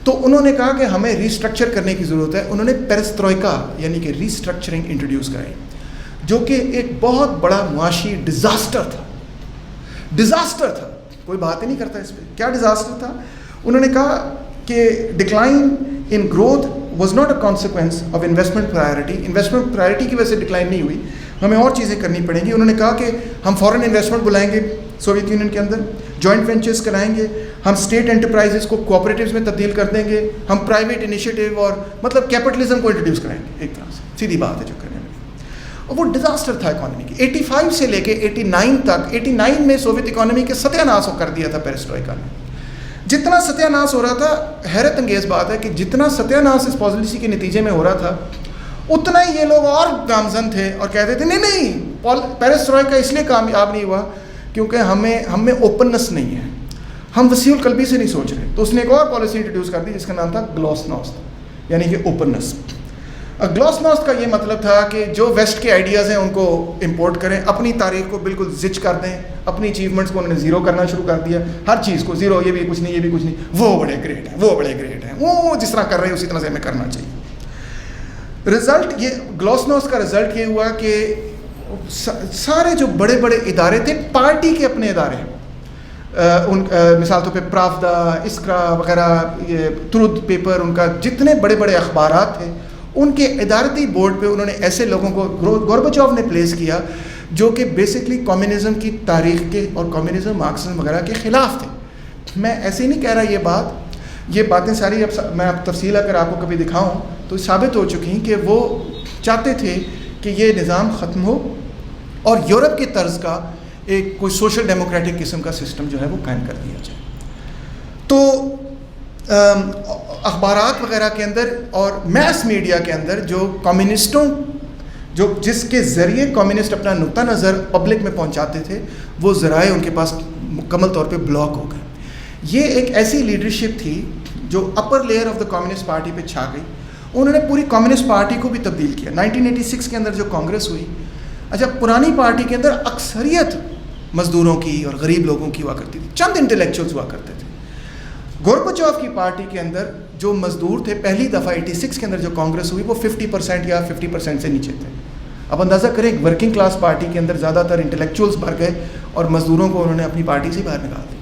تو انہوں نے کہا کہ ہمیں ریسٹرکچر کرنے کی ضرورت ہے. انہوں نے پیرستروئکا یعنی کہ ریسٹرکچرنگ انٹروڈیوس کرائی, جو کہ ایک بہت بڑا معاشی ڈیزاسٹر تھا. کوئی بات ہی نہیں کرتا اس پہ. کیا ڈیزاسٹر تھا؟ انہوں نے کہا کہ decline in growth was not a consequence of investment priority. Investment priority کی وجہ سے ڈکلائن نہیں ہوئی, ہمیں اور چیزیں کرنی پڑیں گی. انہوں نے کہا کہ ہم فورن انویسٹمنٹ بلائیں گے سوویت یونین کے اندر, جوائنٹ وینچرز کرائیں گے, ہم اسٹیٹ انٹرپرائزز کو کوآپریٹیوز میں تبدیل کر دیں گے, ہم پرائیویٹ انیشیٹو اور مطلب کیپٹلزم کو انٹروڈیوس کرائیں گے. ایک طرح سے سیدھی بات ہے جو کرنے میں. اور وہ ڈیزاسٹر تھا اکانومی کی. 85 سے لے کے 89 تک, 89 میں سوویت اکانومی کے ستیہ ناش کر دیا تھا پیرسٹروئکا نے. جتنا ستیہ ناش ہو رہا تھا, حیرت انگیز بات ہے کہ جتنا ستیہ ناش اس پالیسی کے نتیجے میں ہو رہا تھا اتنا ہی یہ لوگ اور گامزن تھے اور کہتے تھے نہیں پیرسٹروئکا اس لیے کامیاب نہیں ہوا کیونکہ ہم میں اوپننس نہیں ہے, ہم وسیع القلبی سے نہیں سوچ رہے. تو اس نے ایک اور پالیسی انٹروڈیوس کر دی جس کا نام تھا گلوسنوست, یعنی کہ اوپننس. گلوسنوست کا یہ مطلب تھا کہ جو ویسٹ کے آئیڈیاز ہیں ان کو امپورٹ کریں, اپنی تاریخ کو بالکل زچ کر دیں, اپنی اچیومنٹس کو انہوں نے زیرو کرنا شروع کر دیا, ہر چیز کو زیرو, یہ بھی کچھ نہیں, یہ بھی کچھ نہیں, وہ بڑے گریٹ ہیں, وہ جس طرح کر رہے ہیں اسی طرح سے ہمیں کرنا چاہیے. رزلٹ یہ گلوسنوست کا رزلٹ یہ ہوا کہ سارے جو بڑے بڑے ادارے تھے, پارٹی کے اپنے ادارے, ان مثال طور پہ پراودا, اسکرا وغیرہ, یہ ترود پیپر, ان کا جتنے بڑے بڑے اخبارات تھے ان کے ادارتی بورڈ پہ انہوں نے ایسے لوگوں کو گورباچوف نے پلیس کیا جو کہ بیسکلی کمیونزم کی تاریخ کے اور کمیونزم مارکسزم وغیرہ کے خلاف تھے. میں ایسے ہی نہیں کہہ رہا یہ باتیں ساری میں اب تفصیل اگر آپ کو کبھی دکھاؤں تو ثابت ہو چکی ہیں کہ وہ چاہتے تھے کہ یہ نظام ختم ہو اور یورپ کی طرز کا ایک کوئی سوشل ڈیموکریٹک قسم کا سسٹم جو ہے وہ قائم کر دیا جائے. تو اخبارات وغیرہ کے اندر اور میس میڈیا کے اندر جو کمیونسٹوں جس کے ذریعے کمیونسٹ اپنا نقطہ نظر پبلک میں پہنچاتے تھے وہ ذرائع ان کے پاس مکمل طور پہ بلاک ہو گئے. یہ ایک ایسی لیڈرشپ تھی جو upper layer of the communist party پہ چھا گئی. انہوں نے پوری کمیونسٹ پارٹی کو بھی تبدیل کیا. 1986 کے اندر جو کانگریس ہوئی, اچھا پرانی پارٹی کے اندر اکثریت مزدوروں کی اور غریب لوگوں کی ہوا کرتی تھی, چند انٹلیکچوئلز ہوا کرتے تھے. گورباچوف کی پارٹی کے اندر جو مزدور تھے, پہلی دفعہ 86 کے اندر جو کانگریس ہوئی وہ 50% یا 50% سے نیچے تھے. اب اندازہ کریں ایک ورکنگ کلاس پارٹی کے اندر زیادہ تر انٹلیکچوئلز بھر گئے اور مزدوروں کو انہوں نے اپنی پارٹی سے باہر نکال دیا.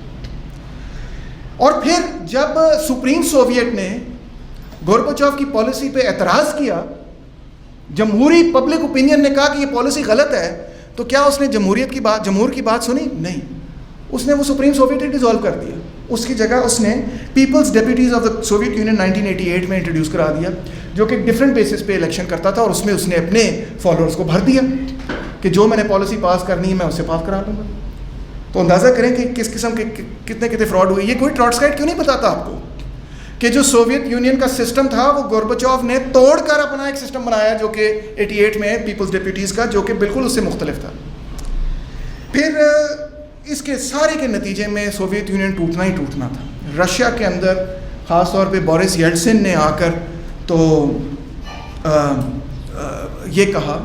اور پھر جب سپریم سوویت نے گورباچوف کی پالیسی پہ اعتراض کیا, جمہوری پبلک اوپینین نے کہا کہ یہ پالیسی غلط ہے, تو کیا اس نے جمہور کی بات سنی؟ نہیں. اس نے وہ سپریم سوویت ڈیزالو کر دیا. اس کی جگہ اس نے people's deputies of the Soviet Union 1988 میں انٹروڈیوس کرا دیا, جو کہ ڈفرینٹ بیسس پہ الیکشن کرتا تھا, اور اس میں اس نے اپنے فالوورس کو بھر دیا کہ جو میں نے پالیسی پاس کرنی ہے میں اسے پاس کرا لوں گا. تو اندازہ کریں کہ کس قسم کے کتنے فراڈ ہوئے. یہ کوئی ٹراٹسکائٹ کیوں نہیں بتاتا آپ کو کہ جو سوویت یونین کا سسٹم تھا وہ گورباچوف نے توڑ کر اپنا ایک سسٹم بنایا جو کہ 88 میں پیپلز ڈیپوٹیز کا, جو کہ بالکل اس سے مختلف تھا. پھر اس کے سارے کے نتیجے میں سوویت یونین ٹوٹنا ہی ٹوٹنا تھا. رشیا کے اندر خاص طور پہ بورس یلتسن نے آ کر تو یہ کہا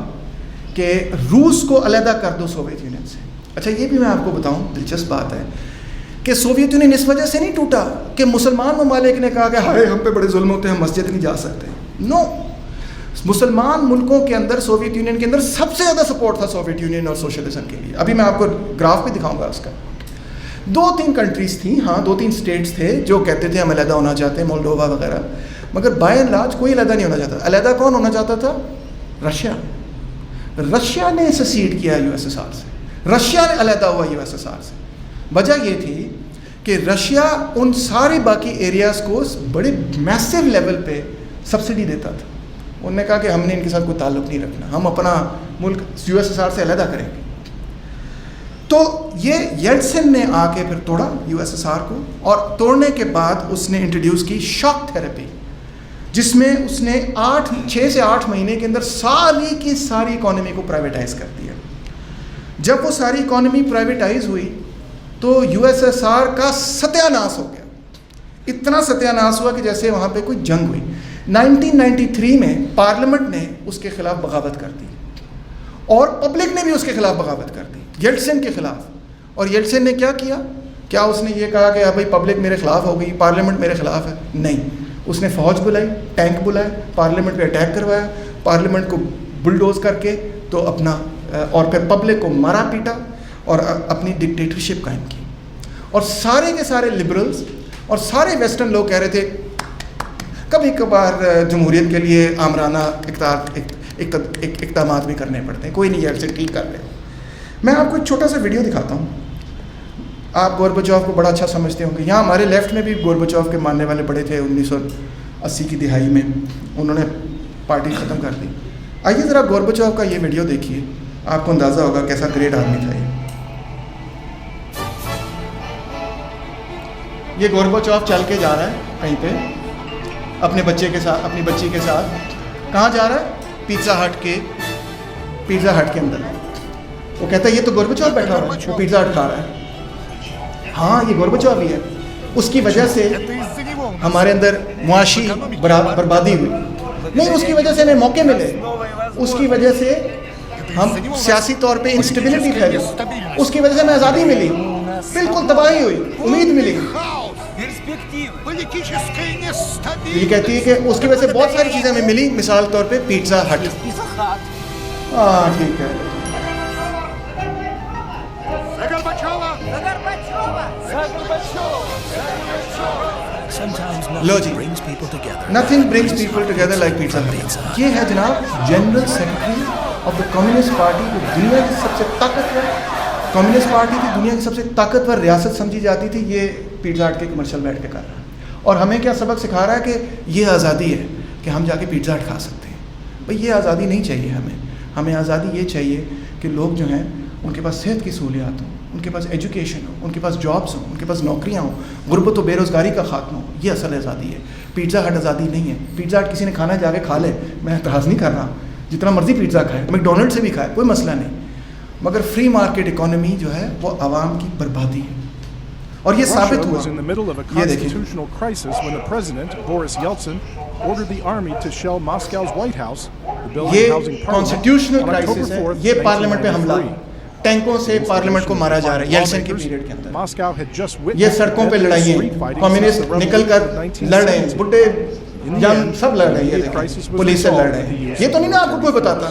کہ روس کو علیحدہ کر دو سوویت یونین سے. اچھا یہ بھی میں آپ کو بتاؤں, دلچسپ بات ہے کہ سوویت یونین اس وجہ سے نہیں ٹوٹا کہ مسلمان ممالک نے کہا کہ ہائے ہم پہ بڑے ظلم ہوتے ہیں, ہم مسجد نہیں جا سکتے. نو, مسلمان ملکوں کے اندر سوویت یونین کے اندر سب سے زیادہ سپورٹ تھا سوویت یونین اور سوشلزم کے لیے. ابھی میں آپ کو گراف بھی دکھاؤں گا اس کا. 2-3 کنٹریز تھیں, ہاں 2-3 اسٹیٹس تھے جو کہتے تھے ہم علیحدہ ہونا چاہتے ہیں, مولڈووا وغیرہ, مگر بائی اینڈ لارج کوئی علیحدہ نہیں ہونا چاہتا. علیحدہ کون ہونا چاہتا تھا؟ رشیا. رشیا نے سیسیڈ کیا یو ایس ایس آر سے, رشیا نے علیحدہ ہوا یو ایس ایس آر سے. وجہ یہ تھی کہ رشیا ان سارے باقی ایریاز کو بڑے میسو لیول پہ سبسڈی دیتا تھا. انہوں نے کہا کہ ہم نے ان کے ساتھ کوئی تعلق نہیں رکھنا, ہم اپنا ملک یو ایس ایس آر سے علیحدہ کریں گے. تو یہ یلتسن نے آ کے پھر توڑا یو ایس ایس آر کو, اور توڑنے کے بعد اس نے انٹروڈیوس کی شاک تھراپی, جس میں اس نے 6 سے 8 مہینے کے اندر ساری کی ساری اکانومی کو پرائیویٹائز کر دیا. جب وہ ساری اکانومی پرائیویٹائز ہوئی تو یو ایس ایس آر کا ستیہ ناش ہو گیا. اتنا ستیہ ناش ہوا کہ جیسے وہاں پہ کوئی جنگ ہوئی. 1993 میں پارلیمنٹ نے اس کے خلاف بغاوت کر دی, اور پبلک نے بھی اس کے خلاف بغاوت کر دی, یلتسن کے خلاف. اور یلتسن نے کیا کیا؟ کیا اس نے یہ کہا کہ بھائی پبلک میرے خلاف ہو گئی, پارلیمنٹ میرے خلاف ہے؟ نہیں, اس نے فوج بلائی, ٹینک بلائے, پارلیمنٹ پہ اٹیک کروایا, پارلیمنٹ کو بلڈوز کر کے تو اپنا, اور پھر پبلک کو مارا پیٹا اور اپنی ڈکٹیٹرشپ قائم کی. اور سارے کے سارے لبرلز اور سارے ویسٹرن لوگ کہہ رہے تھے کبھی کبھار جمہوریت کے لیے آمرانہ اقدامات بھی کرنے پڑتے ہیں, کوئی نہیں ایسے ٹھیک کر لے. میں آپ کو ایک چھوٹا سا ویڈیو دکھاتا ہوں. آپ گورباچوف کو بڑا اچھا سمجھتے ہوں گے. یہاں ہمارے لیفٹ میں بھی گورباچوف کے ماننے والے بڑے تھے 1980 کی دہائی میں, انہوں نے پارٹی ختم کر دی. آئیے ذرا گورباچوف کا یہ ویڈیو دیکھیے, آپ کو اندازہ ہوگا کیسا گریٹ آدمی تھا یہ گورباچوف چل کے جا رہا ہے کہیں پہ اپنے بچے کے ساتھ, اپنی بچی کے ساتھ. کہاں جا رہا ہے؟ پیزا ہٹ کے اندر. وہ کہتا ہے یہ تو گورباچوف بیٹھا ہوا ہے, وہ پیزا ہٹ کھا رہا ہے. ہاں یہ گورباچوف ہی ہے. اس کی وجہ سے ہمارے اندر معاشی بربادی ہوئی نہیں, اس کی وجہ سے ہمیں موقع ملے, اس کی وجہ سے ہم سیاسی طور پہ انسٹیبلٹی پھیلی, اس کی وجہ سے ہمیں آزادی ملی, بالکل تباہی ہوئی, امید ملی. یہ کہتی ہے کہ اس کی وجہ سے بہت ساری چیزیں ہمیں ملی, مثال طور پہ پیزا ہٹ. ہاں ٹھیک ہے. لو جی, nothing brings people together like pizza hut. یہ ہے جناب general secretary of the communist party, جو دنیا کی سب سے طاقتور, کمیونسٹ پارٹی کی دنیا کی سب سے طاقتور ریاست سمجھی جاتی تھی. یہ پیزا ہٹ کے کمرشل بیٹھ کے کر رہا ہے, اور ہمیں کیا سبق سکھا رہا ہے کہ یہ آزادی ہے کہ ہم جا کے پیزا ہٹ کھا سکتے ہیں. بھئی یہ آزادی نہیں چاہیے ہمیں آزادی یہ چاہیے کہ لوگ جو ہیں ان کے پاس صحت کی سہولیات ہوں, ان کے پاس ایجوکیشن ہو, ان کے پاس جابس ہوں, ان کے پاس نوکریاں ہوں, غربت و بے روزگاری کا خاتمہ ہو. یہ اصل آزادی ہے. پیزا ہٹ آزادی نہیں ہے. پیزا ہٹ کسی نے کھانا جا کے کھا لے, میں اعتراض نہیں کر رہا, جتنا مرضی پیزا کھائے, میک ڈونلڈ سے بھی کھائے, کوئی مسئلہ نہیں, مگر فری مارکیٹ اکانومی جو ہے وہ عوام کی بربادی ہے. اور یہ ثابت ہوا. یہ دیکھیں, یہ کانسٹیٹیوشنل کرائسس ہے, یہ پارلیمنٹ پہ حملہ, ٹینکوں سے پارلیمنٹ کو مارا جا رہا ہے یلتسن کے پیریڈ کے اندر. یہ سڑکوں پہ لڑائیاں, کمیونسٹ نکل کر لڑ رہے ہیں, بڈھے جنگ سب لڑ رہے ہیں, پولیس سے لڑ رہے ہیں. یہ تو نہیں نا آپ کو کوئی بتاتا.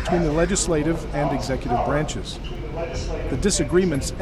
between the legislative and executive branches. The disagreements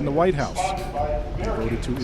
in the White House. They voted to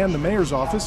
and the mayor's office,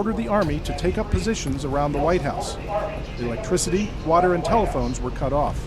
ordered the army to take up positions around the White House. Electricity, water, and telephones were cut off.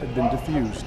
had been diffused.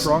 strong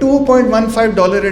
$2.15 a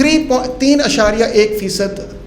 3.1%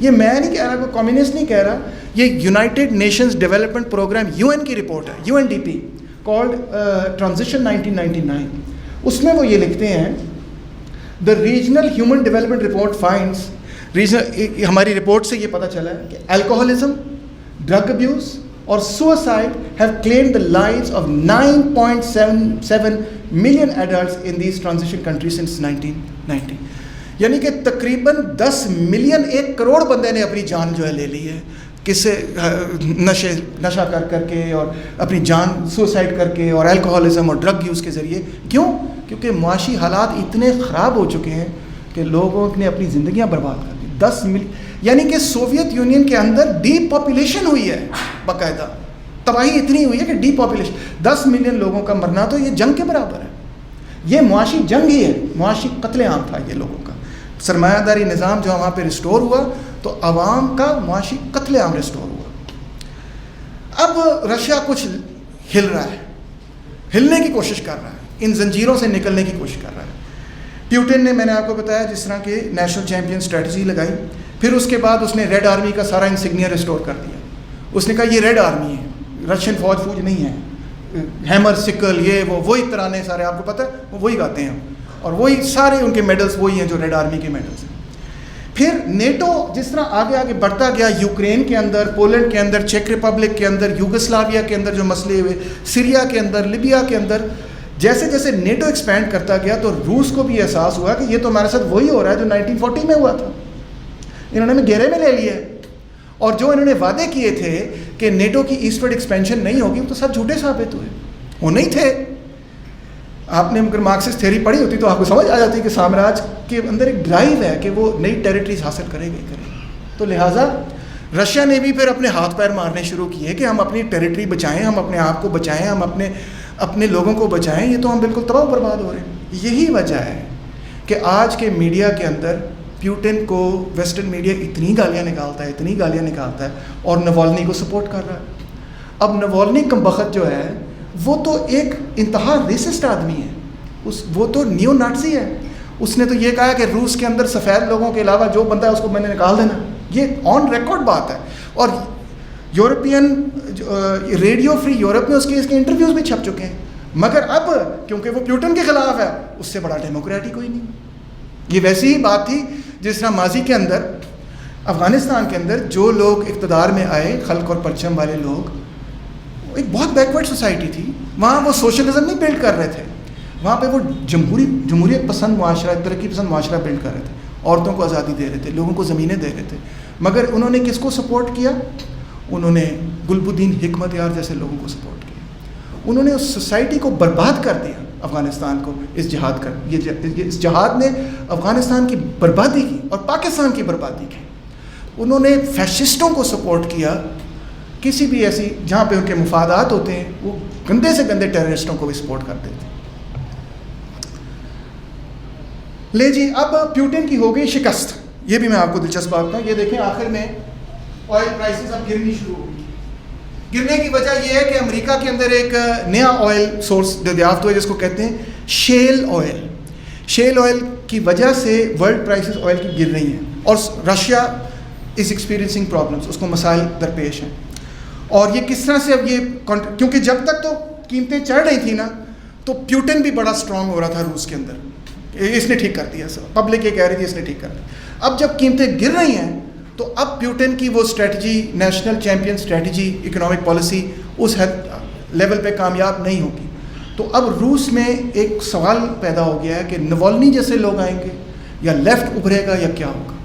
یہ میں نہیں کہہ رہا, کوئی communist نہیں کہہ رہا, یہ United Nations development programme UN کی رپورٹ ہے, UNDP کالڈ ٹرانزیشن 1999. اس میں وہ یہ لکھتے ہیں the regional human development report finds, ہماری رپورٹ سے یہ پتہ چلا ہے کہ الکوہولزم, ڈرگ ابیوز اور suicide have claimed the lives of 9.77 million adults in these transition countries since 1990. یعنی کہ تقریباً 10 ملین, 1 کروڑ بندے نے اپنی جان جو ہے لے لی ہے, کس سے, نشہ کر کے اور اپنی جان سوسائڈ کر کے اور الکوہولزم اور ڈرگ یوز کے ذریعے. کیوں؟ کیونکہ معاشی حالات اتنے خراب ہو چکے ہیں کہ لوگوں نے اپنی زندگیاں برباد کر دی. 10 ملین, یعنی کہ سوویت یونین کے اندر ڈی پاپولیشن ہوئی ہے, باقاعدہ تباہی اتنی ہوئی ہے کہ ڈی پاپولیشن, 10 ملین لوگوں کا مرنا تو یہ جنگ کے برابر ہے. یہ معاشی جنگ ہی ہے, معاشی قتل عام تھا یہ لوگوں کا. سرمایہ داری نظام جو وہاں پہ ریسٹور ہوا تو عوام کا معاشی قتل عام ریسٹور ہوا. اب رشیا کچھ ہل رہا ہے, ہلنے کی کوشش کر رہا ہے, ان زنجیروں سے نکلنے کی کوشش کر رہا ہے. پیوٹن نے, میں نے آپ کو بتایا جس طرح کہ نیشنل چیمپئن اسٹریٹجی لگائی, پھر اس کے بعد اس نے ریڈ آرمی کا سارا انسگنیا ریسٹور کر دیا. اس نے کہا یہ ریڈ آرمی ہے, رشین فوج نہیں ہے, ہیمر سکل یہ وہ وہی ترانے سارے آپ کو پتہ ہے, وہ وہی گاتے ہیں اور وہی سارے ان کے میڈلز وہی ہیں جو ریڈ آرمی کے میڈلز ہیں. پھر نیٹو جس طرح آگے آگے بڑھتا گیا, یوکرین کے اندر, پولینڈ کے اندر, چیک ریپبلک کے اندر, یوگسلاویا کے اندر جو مسئلے ہوئے, سیریا کے اندر, لیبیا کے اندر, جیسے جیسے نیٹو ایکسپینڈ کرتا گیا تو روس کو بھی احساس ہوا کہ یہ تو ہمارے ساتھ وہی ہو رہا ہے جو 1940 میں ہوا تھا. انہوں نے گھیرے میں لے لیا, اور جو انہوں نے وعدے کیے تھے کہ نیٹو کی ایسٹورڈ ایکسپینشن نہیں ہوگی, وہ تو سب جھوٹے ثابت ہوئے, وہ نہیں تھے. آپ نے اگر مارکسسٹ تھیوری پڑھی ہوتی تو آپ کو سمجھ آ جاتی کہ سامراج کے اندر ایک ڈرائیو ہے کہ وہ نئی ٹیریٹریز حاصل کرے گا. تو لہٰذا رشیا نے بھی پھر اپنے ہاتھ پیر مارنے شروع کیے کہ ہم اپنی ٹیریٹری بچائیں, ہم اپنے آپ کو بچائیں, ہم اپنے لوگوں کو بچائیں, یہ تو ہم بالکل تباہ و برباد ہو رہے ہیں. یہی وجہ ہے کہ آج کے میڈیا کے اندر پیوٹن کو ویسٹرن میڈیا اتنی گالیاں نکالتا ہے اور نوالنی کو سپورٹ کر رہا ہے. اب نوالنی کمبخت جو ہے وہ تو ایک انتہا ریسسٹ آدمی ہے, وہ تو نیو نازی ہے. اس نے تو یہ کہا کہ روس کے اندر سفید لوگوں کے علاوہ جو بندہ ہے اس کو میں نے نکال دینا. یہ آن ریکارڈ بات ہے, اور یورپین ریڈیو فری یورپ میں اس کے انٹرویوز بھی چھپ چکے ہیں. مگر اب کیونکہ وہ پیوٹن کے خلاف ہے, اس سے بڑا ڈیموکریٹ کوئی نہیں. یہ ویسی ہی بات تھی جس طرح ماضی کے اندر افغانستان کے اندر جو لوگ اقتدار میں آئے, خلق اور پرچم والے لوگ, ایک بہت بیکورڈ سوسائٹی تھی. وہاں وہ سوشلزم نہیں بلڈ کر رہے تھے, وہاں پہ وہ جمہوریت پسند معاشرہ, ترقی پسند معاشرہ بلڈ کر رہے تھے. عورتوں کو آزادی دے رہے تھے, لوگوں کو زمینیں دے رہے تھے. مگر انہوں نے کس کو سپورٹ کیا؟ انہوں نے گلبدین حکمت یار جیسے لوگوں کو سپورٹ کیا. انہوں نے اس سوسائٹی کو برباد کر دیا, افغانستان کو. اس جہاد نے افغانستان کی بربادی کی اور پاکستان کی بربادی کی. انہوں نے فیشسٹوں کو سپورٹ کیا, کسی بھی ایسی جہاں پہ ان کے مفادات ہوتے ہیں وہ گندے سے گندے ٹیررسٹوں کو بھی سپورٹ کر دیتے ہیں. لے جی, اب پیوٹن کی ہو گئی شکست. یہ بھی میں آپ کو دلچسپ بات بتاؤں. یہ دیکھیں آخر میں آئل پرائسز اب گرنی شروع ہو گئی. گرنے کی وجہ یہ ہے کہ امریکہ کے اندر ایک نیا آئل سورس دریافت ہوا جس کو کہتے ہیں شیل آئل. شیل آئل کی وجہ سے ورلڈ پرائسز آئل کی گر رہی ہیں, اور رشیا از ایکسپیرینسنگ پرابلمس, اس کو مسائل درپیش ہیں. اور یہ کس طرح سے اب یہ, کیونکہ جب تک تو قیمتیں چڑھ رہی تھیں نا تو پیوٹن بھی بڑا اسٹرانگ ہو رہا تھا روس کے اندر, اس نے ٹھیک کر دیا. پبلک یہ کہہ رہی تھی اس نے ٹھیک کر دیا. اب جب قیمتیں گر رہی ہیں تو اب پیوٹن کی وہ strategy, national champion strategy, economic policy اس لیول پہ کامیاب نہیں ہوگی. تو اب روس میں ایک سوال پیدا ہو گیا ہے کہ نوالنی جیسے لوگ آئیں گے یا لیفٹ ابھرے گا یا کیا ہوگا.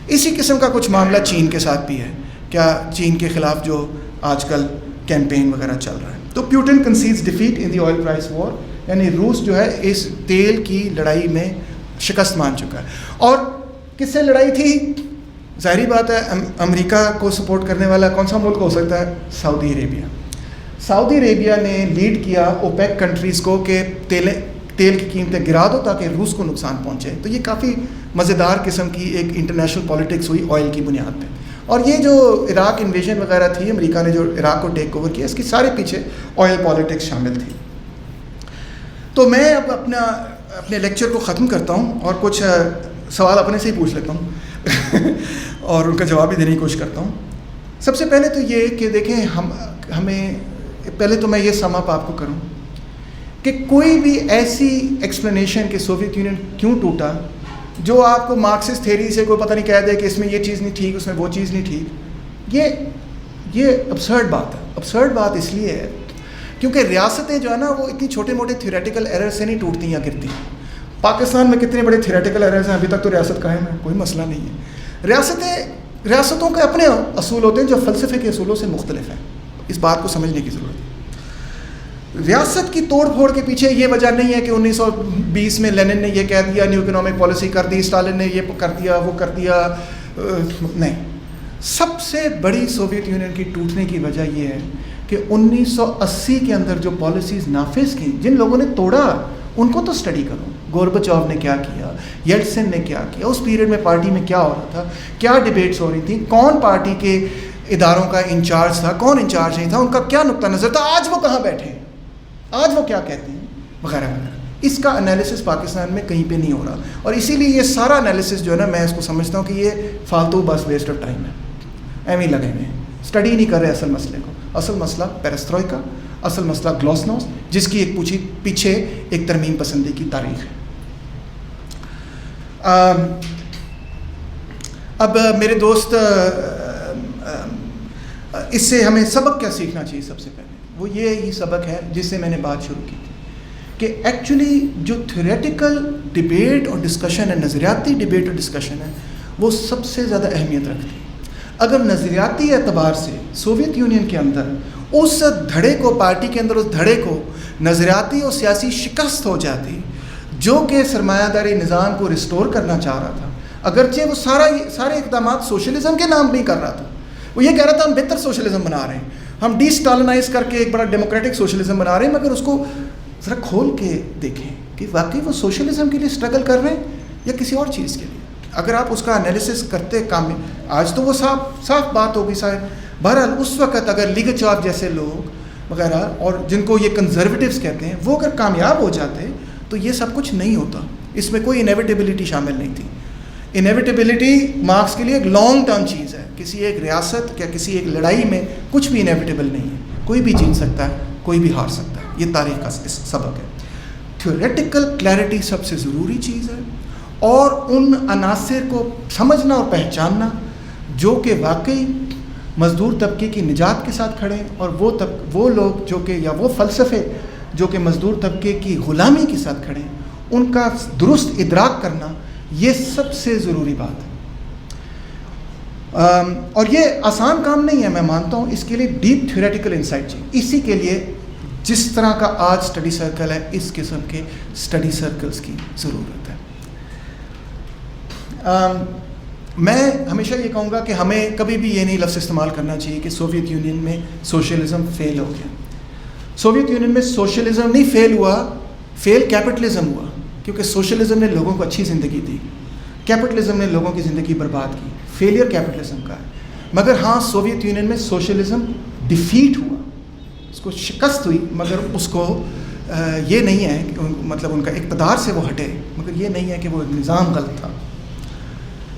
اسی قسم کا کچھ معاملہ چین کے ساتھ بھی ہے. کیا چین کے خلاف جو آج کل کیمپین وغیرہ چل رہا ہے. تو Putin concedes defeat in the oil price war, یعنی روس جو ہے اس تیل کی لڑائی میں شکست مان چکا ہے. اور کس سے لڑائی تھی؟ ظاہری بات ہے امریکہ کو سپورٹ کرنے والا کون سا ملک ہو سکتا ہے؟ سعودی عربیہ. سعودی عربیہ نے لیڈ کیا اوپیک کنٹریز کو کہ تیل کی قیمتیں گرا دو تاکہ روس کو نقصان پہنچے. تو یہ کافی مزیدار قسم کی ایک انٹرنیشنل پالیٹکس ہوئی آئل کی بنیاد پہ. اور یہ جو عراق انویژن وغیرہ تھی, امریکہ نے جو عراق کو ٹیک اوور کیا, اس کی سارے پیچھے آئل پالیٹکس شامل تھی. تو میں اب اپنے لیکچر کو ختم کرتا ہوں اور کچھ سوال اپنے سے ہی پوچھ لیتا ہوں. اور ان کا جواب بھی دینے کی کوشش کرتا ہوں. سب سے پہلے تو یہ کہ دیکھیں ہمیں پہلے تو میں یہ سم اپ آپ کو کروں کہ کوئی بھی ایسی ایکسپلینیشن کہ سوویت یونین کیوں ٹوٹا جو آپ کو مارکسسٹ تھیوری سے کوئی پتہ نہیں کہہ دے کہ اس میں یہ چیز نہیں ٹھیک، اس میں وہ چیز نہیں ٹھیک، یہ ابسرڈ بات ہے. ابسرڈ بات اس لیے ہے کیونکہ ریاستیں جو ہے نا وہ اتنی چھوٹے موٹے تھیوریٹیکل ایرر سے نہیں ٹوٹتی یا گرتی. پاکستان میں کتنے بڑے تھیوریٹیکل ایررز ہیں، ابھی تک تو ریاست قائم ہے، کوئی مسئلہ نہیں ہے. ریاستوں کے اپنے اصول ہوتے ہیں جو فلسفے کے اصولوں سے مختلف ہیں. اس بات کو سمجھنے کی ضرورت ہے. ریاست کی توڑ پھوڑ کے پیچھے یہ وجہ نہیں ہے کہ 1920 میں لینن نے یہ کہہ دیا، نیو اکنامک پالیسی کر دی، اسٹالن نے یہ کر دیا، وہ کر دیا. نہیں، سب سے بڑی سوویت یونین کی ٹوٹنے کی وجہ یہ ہے کہ 1980 کے اندر جو پالیسیز نافذ کی، جن لوگوں نے توڑا ان کو تو اسٹڈی کرو. گورباچوف نے کیا کیا، یلتسن نے کیا کیا، اس پیریڈ میں پارٹی میں کیا ہو رہا تھا، کیا ڈیبیٹس ہو رہی تھیں، کون پارٹی کے اداروں کا انچارج تھا، کون انچارج نہیں تھا، ان کا کیا نقطہ نظر تھا، آج وہ کہاں بیٹھے ہیں، آج وہ کیا کہتے ہیں، وغیرہ وغیرہ. اس کا انالیسس پاکستان میں کہیں پہ نہیں ہو رہا. اور اسی لیے یہ سارا انالیسس جو ہے نا، میں اس کو سمجھتا ہوں کہ یہ فالتو بس ویسٹ آف ٹائم ہے. ایویں لگے ہوئے ہیں، اسٹڈی نہیں کر رہے اصل مسئلے کو. اصل مسئلہ پیرستروئکا، اصل مسئلہ گلوسنوس، جس کی ایک پیچھے ایک ترمیم پسندی کی تاریخ ہے. اب میرے دوست، اس سے ہمیں سبق کیا سیکھنا چاہیے؟ سب سے پہلے وہ یہی سبق ہے جس سے میں نے بات شروع کی تھی کہ ایکچولی جو تھیوریٹیکل ڈبیٹ اور ڈسکشن ہے، نظریاتی ڈبیٹ اور ڈسکشن ہے، وہ سب سے زیادہ اہمیت رکھتی ہے. اگر نظریاتی اعتبار سے سوویت یونین کے اندر اس دھڑے کو، پارٹی کے اندر اس دھڑے کو نظریاتی اور سیاسی شکست ہو جاتی جو کہ سرمایہ داری نظام کو ریسٹور کرنا چاہ رہا تھا، اگرچہ وہ سارے اقدامات سوشلزم کے نام پہ ہی کر رہا تھا. وہ یہ کہہ رہا تھا ہم بہتر سوشلزم بنا رہے ہیں، ہم ڈی اسٹالنائز کر کے ایک بڑا ڈیموکریٹک سوشلزم بنا رہے ہیں، مگر اس کو ذرا کھول کے دیکھیں کہ واقعی وہ سوشلزم کے لیے اسٹرگل کر رہے ہیں یا کسی اور چیز کے لیے. اگر آپ اس کا انالیسس کرتے آج تو وہ صاف بات ہوگی صاحب. بہرحال اس وقت اگر لیگاچوف جیسے لوگ وغیرہ اور جن کو یہ کنزرویٹیوز کہتے ہیں، وہ اگر کامیاب ہو جاتے تو یہ سب کچھ نہیں ہوتا. اس میں کوئی انیویٹیبلٹی شامل نہیں تھی. انیویٹیبلٹی مارکس کے لیے ایک لانگ ٹرم چیز ہے. کسی ایک ریاست یا کسی ایک لڑائی میں کچھ بھی انیویٹیبل نہیں ہے. کوئی بھی جیت سکتا ہے، کوئی بھی ہار سکتا ہے. یہ تاریخ کا سبق ہے. تھیوریٹیکل کلیئرٹی سب سے ضروری چیز ہے، اور ان عناصر کو سمجھنا اور پہچاننا جو کہ واقعی مزدور طبقے کی نجات کے ساتھ کھڑے ہیں، اور وہ لوگ جو کہ، یا وہ فلسفے جو کہ مزدور طبقے کی غلامی کے ساتھ کھڑے ہیں، ان کا درست ادراک کرنا، یہ سب سے ضروری بات ہے. اور یہ آسان کام نہیں ہے، میں مانتا ہوں. اس کے لیے ڈیپ تھیوریٹیکل انسائٹ چاہیے. اسی کے لیے جس طرح کا آج اسٹڈی سرکل ہے، اس قسم کے اسٹڈی سرکلز کی ضرورت ہے. میں ہمیشہ یہ کہوں گا کہ ہمیں کبھی بھی یہ نہیں لفظ استعمال کرنا چاہیے کہ سوویت یونین میں سوشلزم فیل ہو گیا. سوویت یونین میں سوشلزم نہیں فیل ہوا، فیل کیپٹلزم ہوا. کیونکہ سوشلزم نے لوگوں کو اچھی زندگی دی، کیپٹلزم نے لوگوں کی زندگی برباد کی. فیلئر کیپٹلزم کا ہے. مگر ہاں، سوویت یونین میں سوشلزم ڈیفیٹ ہوا، اس کو شکست ہوئی، مگر اس کو یہ نہیں ہے کہ مطلب ان کا اقتدار سے وہ ہٹے، مگر یہ نہیں ہے کہ وہ نظام غلط تھا.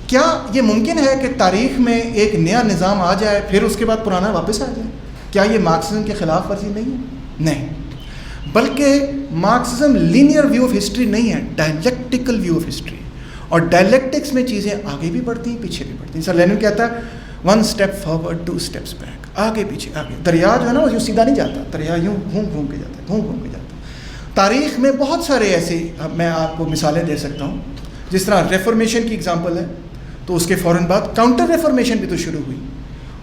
کیا یہ ممکن ہے کہ تاریخ میں ایک نیا نظام آ جائے پھر اس کے بعد پرانا واپس آ جائے؟ کیا یہ مارکسزم کے خلاف ورزی نہیں ہے؟ نہیں، بلکہ Marxism linear view of history نہیں ہے، ڈائلیکٹیکل ویو آف ہسٹری. اور ڈائلیکٹکس میں چیزیں آگے بھی بڑھتی ہیں، پیچھے بھی بڑھتی ہیں. سر لینن کہتا ہے 1 اسٹیپ فارورڈ 2 اسٹیپس بیک. آگے پیچھے آگے. دریا جو ہے نا، وہ یوں سیدھا نہیں جاتا، دریا یوں گھوم کے جاتا ہے، گھوم کے جاتا ہے. تاریخ میں بہت سارے ایسے، میں آپ کو مثالیں دے سکتا ہوں. جس طرح ریفارمیشن کی اگزامپل ہے، تو اس کے فوراً بعد کاؤنٹر ریفارمیشن بھی تو شروع ہوئی،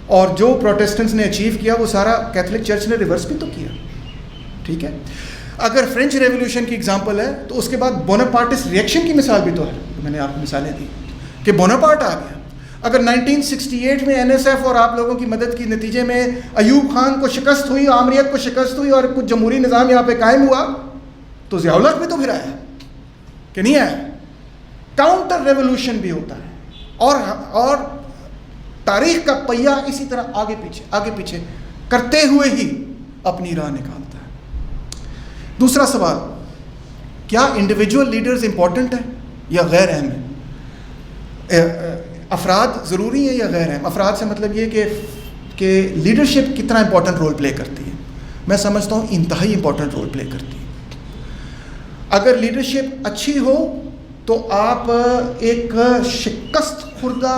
اور جو پروٹیسٹنٹس نے اچیو کیا وہ سارا کیتھولک چرچ نے ریورس بھی تو کیا. ٹھیک ہے. اگر فرینچ ریولیوشن کی اگزامپل ہے تو اس کے بعد بوناپارٹس ریئیکشن کی مثال بھی تو ہے. میں نے آپ کو مثالیں دی کہ بوناپارٹ آ گیا. اگر 1968 میں NSF اور آپ لوگوں کی مدد کے نتیجے میں ایوب خان کو شکست ہوئی، آمریت کو شکست ہوئی، اور کچھ جمہوری نظام یہاں پہ قائم ہوا، تو ضیاء الحق بھی تو پھر آیا کہ نہیں آیا. کاؤنٹر ریولیوشن بھی ہوتا ہے، اور تاریخ کا پہیہ اسی طرح آگے پیچھے کرتے ہوئے ہی اپنی راہ نکالتا ہے. دوسرا سوال، کیا انڈیویجول لیڈرز امپورٹنٹ ہیں یا غیر اہم ہیں؟ افراد ضروری ہیں یا غیر اہم؟ افراد سے مطلب یہ کہ لیڈرشپ کتنا امپورٹنٹ رول پلے کرتی ہے. میں سمجھتا ہوں انتہائی امپورٹنٹ رول پلے کرتی ہے. اگر لیڈرشپ اچھی ہو تو آپ ایک شکست خوردہ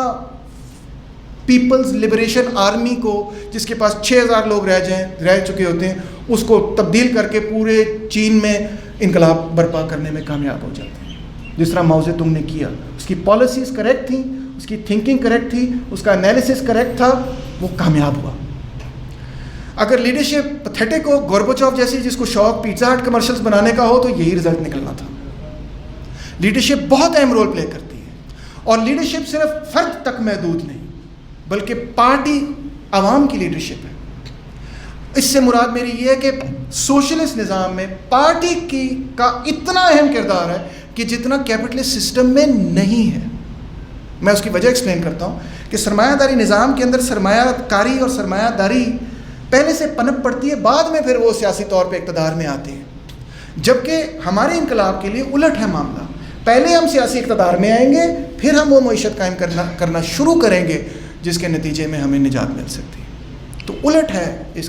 پیپلز لبریشن آرمی کو, جس کے پاس 6000 لوگ رہ چکے ہوتے ہیں, اس کو تبدیل کر کے پورے چین میں انقلاب برپا کرنے میں کامیاب ہو جاتے ہیں, جس طرح ماؤ زے تونگ نے کیا. اس کی پالیسیز کریکٹ تھیں, اس کی تھنکنگ کریکٹ تھی, اس کا انالیسس کریکٹ تھا, وہ کامیاب ہوا. اگر لیڈرشپ پتھیٹک ہو, گورباچوف جیسی جس کو شوق پیزا ہٹ کمرشلز بنانے کا ہو, تو یہی رزلٹ نکلنا تھا. لیڈرشپ بہت اہم رول پلے کرتی ہے, اور لیڈرشپ صرف فرد تک محدود نہیں بلکہ پارٹی عوام کی لیڈرشپ ہے. اس سے مراد میری یہ ہے کہ سوشلسٹ نظام میں پارٹی کا اتنا اہم کردار ہے کہ جتنا کیپٹلسٹ سسٹم میں نہیں ہے. میں اس کی وجہ ایکسپلین کرتا ہوں کہ سرمایہ داری نظام کے اندر سرمایہ کاری اور سرمایہ داری پہلے سے پنپ پڑتی ہے, بعد میں پھر وہ سیاسی طور پہ اقتدار میں آتے ہیں. جبکہ ہمارے انقلاب کے لیے الٹ ہے معاملہ. پہلے ہم سیاسی اقتدار میں آئیں گے, پھر ہم وہ معیشت قائم کرنا شروع کریں گے جس کے نتیجے میں ہمیں نجات مل سکتی ہے. تو الٹ ہے اس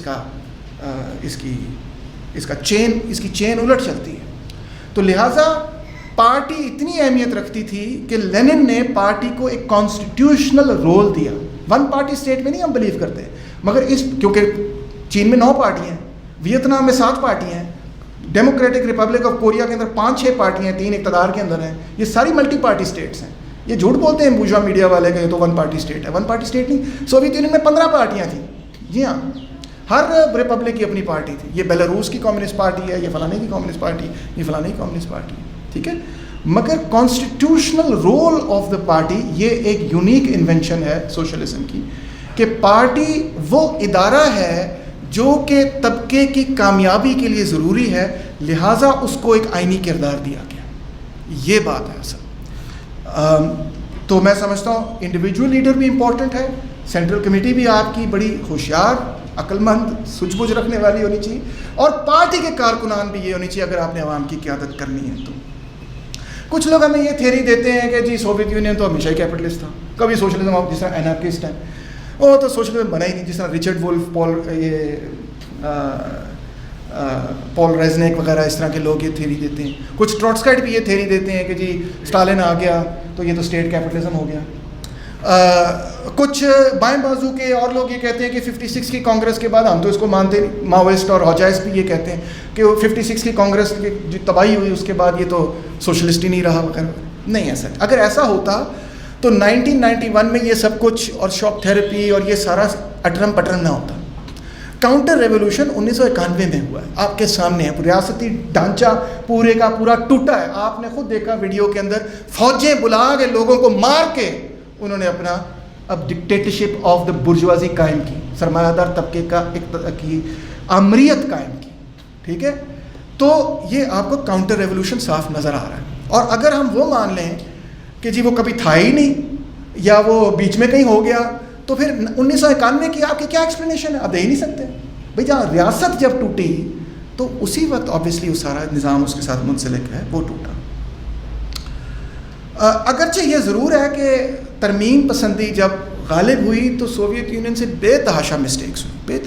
کا چین الٹ چلتی ہے. تو لہٰذا پارٹی اتنی اہمیت رکھتی تھی کہ لینن نے پارٹی کو ایک کانسٹیٹیوشنل رول دیا. ون پارٹی اسٹیٹ میں نہیں ہم بلیو کرتے, مگر کیونکہ چین میں 9 پارٹیاں ہیں, ویتنام میں 7 پارٹیاں ہیں, ڈیموکریٹک ریپبلک آف کوریا کے اندر 5-6 پارٹیاں ہیں, 3 اقتدار کے اندر ہیں. یہ ساری ملٹی پارٹی اسٹیٹس ہیں. یہ جھوٹ بولتے ہیں بوجھا میڈیا والے کہ یہ تو ون پارٹی اسٹیٹ ہے. ون پارٹی اسٹیٹ نہیں. سوویت یونین میں 15 پارٹیاں تھیں. جی ہاں, ہر ریپبلک کی اپنی پارٹی تھی. یہ بیلاروس کی کمیونسٹ پارٹی ہے, یہ فلانے کی کمیونسٹ پارٹی, یہ فلانے کی کمیونسٹ پارٹی, ٹھیک ہے. مگر constitutional role of the party یہ ایک یونیک انوینشن ہے سوشلزم کی, کہ پارٹی وہ ادارہ ہے جو کہ طبقے کی کامیابی کے لیے ضروری ہے, لہٰذا اس کو ایک آئینی کردار دیا گیا. یہ بات ہے اصل. تو میں سمجھتا ہوں انڈیویجول لیڈر بھی امپورٹنٹ ہے, سینٹرل کمیٹی بھی آپ کی بڑی ہوشیار, عقل مند, سوجھ بوجھ رکھنے والی ہونی چاہیے, اور پارٹی کے کارکنان بھی یہ ہونی چاہیے اگر آپ نے عوام کی قیادت کرنی ہے تو. کچھ لوگ ہمیں یہ تھیوری دیتے ہیں کہ جی سوویت یونین تو ہمیشہ ہی کیپٹلسٹ تھا, کبھی سوشلزم جس طرح انارکسٹ ہیں وہ تو سوشلزم بنا ہی نہیں, جس طرح ریچرڈ وولف, پال ریزنیک وغیرہ اس طرح کے لوگ یہ تھیوری دیتے ہیں. کچھ ٹروٹسکائٹ بھی یہ تھیوری دیتے ہیں کہ جی اسٹالن آ گیا تو یہ تو اسٹیٹ کیپٹلزم ہو گیا. کچھ بائیں بازو کے اور لوگ یہ کہتے ہیں کہ 56 کی کانگریس کے بعد, ہم تو اس کو مانتے نہیں, ماوسٹ اور ہوجائسٹ بھی یہ کہتے ہیں کہ 56 کی کانگریس کی جو تباہی ہوئی اس کے بعد یہ تو سوشلسٹ ہی نہیں رہا وغیرہ. نہیں ایسا. اگر ایسا ہوتا تو 1991 میں یہ سب کچھ اور شاک تھراپی اور یہ سارا اٹرم پٹرم نہ ہوتا. کاؤنٹر ریولوشن 1991 میں ہوا ہے, آپ کے سامنے ہے. ریاستی ڈھانچہ پورے کا پورا ٹوٹا ہے. آپ نے خود دیکھا ویڈیو کے اندر, فوجیں بلا کے لوگوں کو مار کے انہوں نے اپنا اب ڈکٹیٹرشپ آف دا برجوازی قائم کی, سرمایہ دار طبقے کی آمریت قائم کی, ٹھیک ہے. تو یہ آپ کو کاؤنٹر ریولوشن صاف نظر آ رہا ہے. اور اگر ہم وہ مان لیں کہ جی وہ کبھی تھا ہی نہیں یا وہ بیچ میں کہیں ہو گیا, تو پھر 1991 کی آپ کی کیا ایکسپلینیشن ہے؟ آپ دے ہی نہیں سکتے بھائی. جہاں ریاست جب ٹوٹی تو اسی وقت آبویسلی وہ سارا نظام اس کے ساتھ منسلک ہے, وہ ٹوٹا. اگرچہ یہ ضرور ہے کہ ترمیم پسندی جب غالب ہوئی تو سوویت یونین سے بے تحاشا مسٹیکس ہوئی,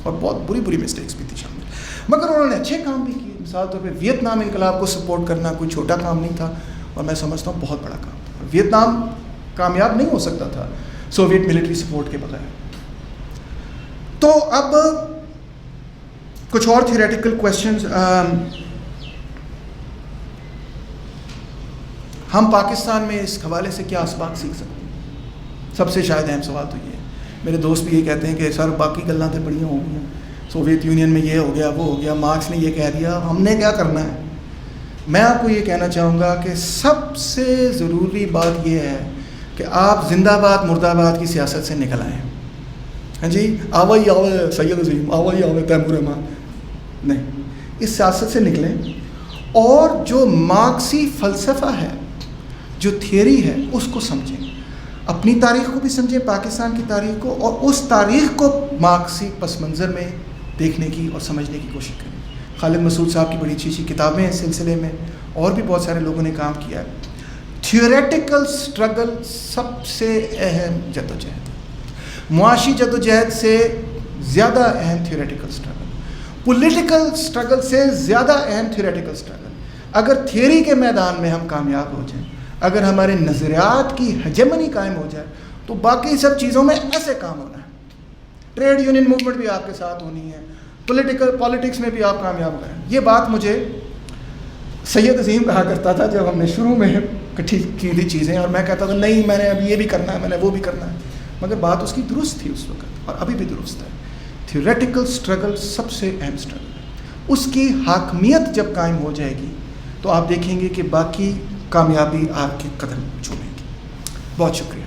اور بہت بری مسٹیکس بھی تھی شامل, مگر انہوں نے اچھے کام بھی کیے. مثال طور پہ ویتنام انقلاب کو سپورٹ کرنا کوئی چھوٹا کام نہیں تھا, اور میں سمجھتا ہوں بہت بڑا کام تھا. ویتنام کامیاب نہیں ہو سکتا تھا سوویت ملٹری سپورٹ کے بغیر. تو اب کچھ اور تھیوریٹیکل کویسچنز. ہم پاکستان میں اس حوالے سے کیا اسباق سیکھ سکتے ہیں؟ سب سے شاید اہم سوال تو یہ ہے. میرے دوست بھی یہ کہتے ہیں کہ سر باقی گلاں تو بڑیاں ہو گئیں, سوویت یونین میں یہ ہو گیا وہ ہو گیا, مارکس نے یہ کہہ دیا, ہم نے کیا کرنا ہے. میں آپ کو یہ کہنا چاہوں گا کہ سب سے ضروری بات یہ ہے کہ آپ زندہ آباد مرد آباد کی سیاست سے نکل آئیں. ہاں جی, آوے سید عظیم, آوے تیمور رحمان, نہیں, اس سیاست سے نکلیں, اور جو مارکسی فلسفہ ہے, جو تھیوری ہے, اس کو سمجھیں. اپنی تاریخ کو بھی سمجھیں, پاکستان کی تاریخ کو, اور اس تاریخ کو مارکسی پس منظر میں دیکھنے کی اور سمجھنے کی کوشش کریں. خالد مسعود صاحب کی بڑی اچھی کتابیں ہیں اس سلسلے میں, اور بھی بہت سارے لوگوں نے کام کیا ہے. تھیوریٹیکل سٹرگل سب سے اہم جدوجہد، معاشی جدوجہد سے زیادہ اہم تھیوریٹیکل سٹرگل، پولیٹیکل سٹرگل سے زیادہ اہم تھیوریٹیکل سٹرگل۔ اگر تھیوری کے میدان میں ہم کامیاب ہو جائیں، اگر ہمارے نظریات کی ہیجمنی قائم ہو جائے، تو باقی سب چیزوں میں ایسے کام ہونا ہے۔ ٹریڈ یونین موومنٹ بھی آپ کے ساتھ ہونی ہے، پولیٹکس میں بھی آپ کامیاب ہو گئے۔ یہ بات مجھے سید عظیم کہا کرتا تھا جب ہم نے شروع میں اکٹھی کی تھی چیزیں، اور میں کہتا تھا نہیں میں نے اب یہ بھی کرنا ہے، میں نے وہ بھی کرنا ہے، مگر بات اس کی درست تھی اس وقت اور ابھی بھی درست ہے۔ تھیوریٹیکل سٹرگل سب سے اہم سٹرگل ہے، اس کی حاکمیت جب قائم ہو جائے گی تو آپ دیکھیں گے کہ باقی کامیابی آپ کے قدم چومے گی۔ بہت شکریہ۔